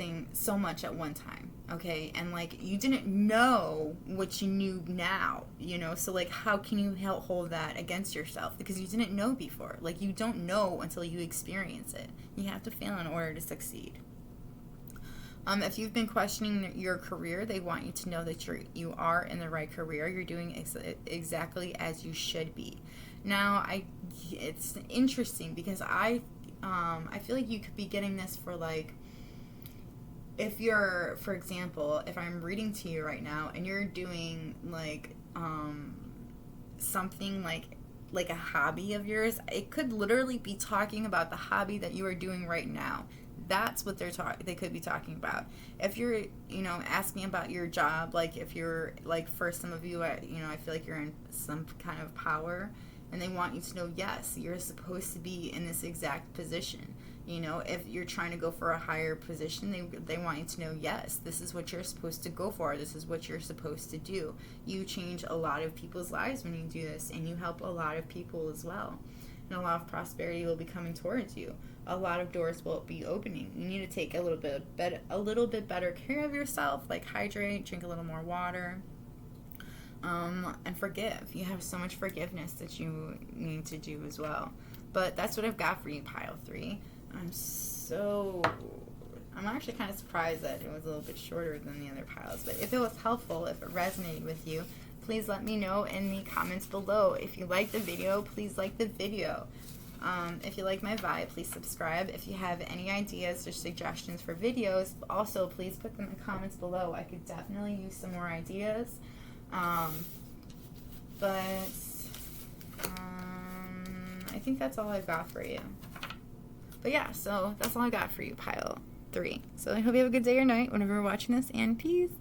at one time, okay? And, like, you didn't know what you knew now, you know? So, like, how can you hold that against yourself? Because you didn't know before. Like, you don't know until you experience it. You have to fail in order to succeed. If you've been questioning your career, they want you to know that you are in the right career. You're doing exactly as you should be. Now, it's interesting because I feel like you could be getting this for, like, if you're, for example, if I'm reading to you right now and you're doing, like, something like a hobby of yours, it could literally be talking about the hobby that you are doing right now. That's what they could be talking about. If you're, you know, asking about your job, like if you're, like, for some of you, you know, I feel like you're in some kind of power, and they want you to know, yes, you're supposed to be in this exact position. You know, if you're trying to go for a higher position, they want you to know, yes, this is what you're supposed to go for. This is what you're supposed to do. You change a lot of people's lives when you do this, and you help a lot of people as well. And a lot of prosperity will be coming towards you. A lot of doors will be opening. You need to take a little bit better care of yourself, like hydrate, drink a little more water. And forgive. You have so much forgiveness that you need to do as well. But that's what I've got for you, pile 3. I'm actually kind of surprised that it was a little bit shorter than the other piles. But if it was helpful, if it resonated with you, please let me know in the comments below. If you like the video, please like the video. If you like my vibe, please subscribe. If you have any ideas or suggestions for videos, also please put them in the comments below. I could definitely use some more ideas. I think that's all I've got for you. But yeah, so that's all I got for you, pile 3. So I hope you have a good day or night whenever you're watching this, and peace.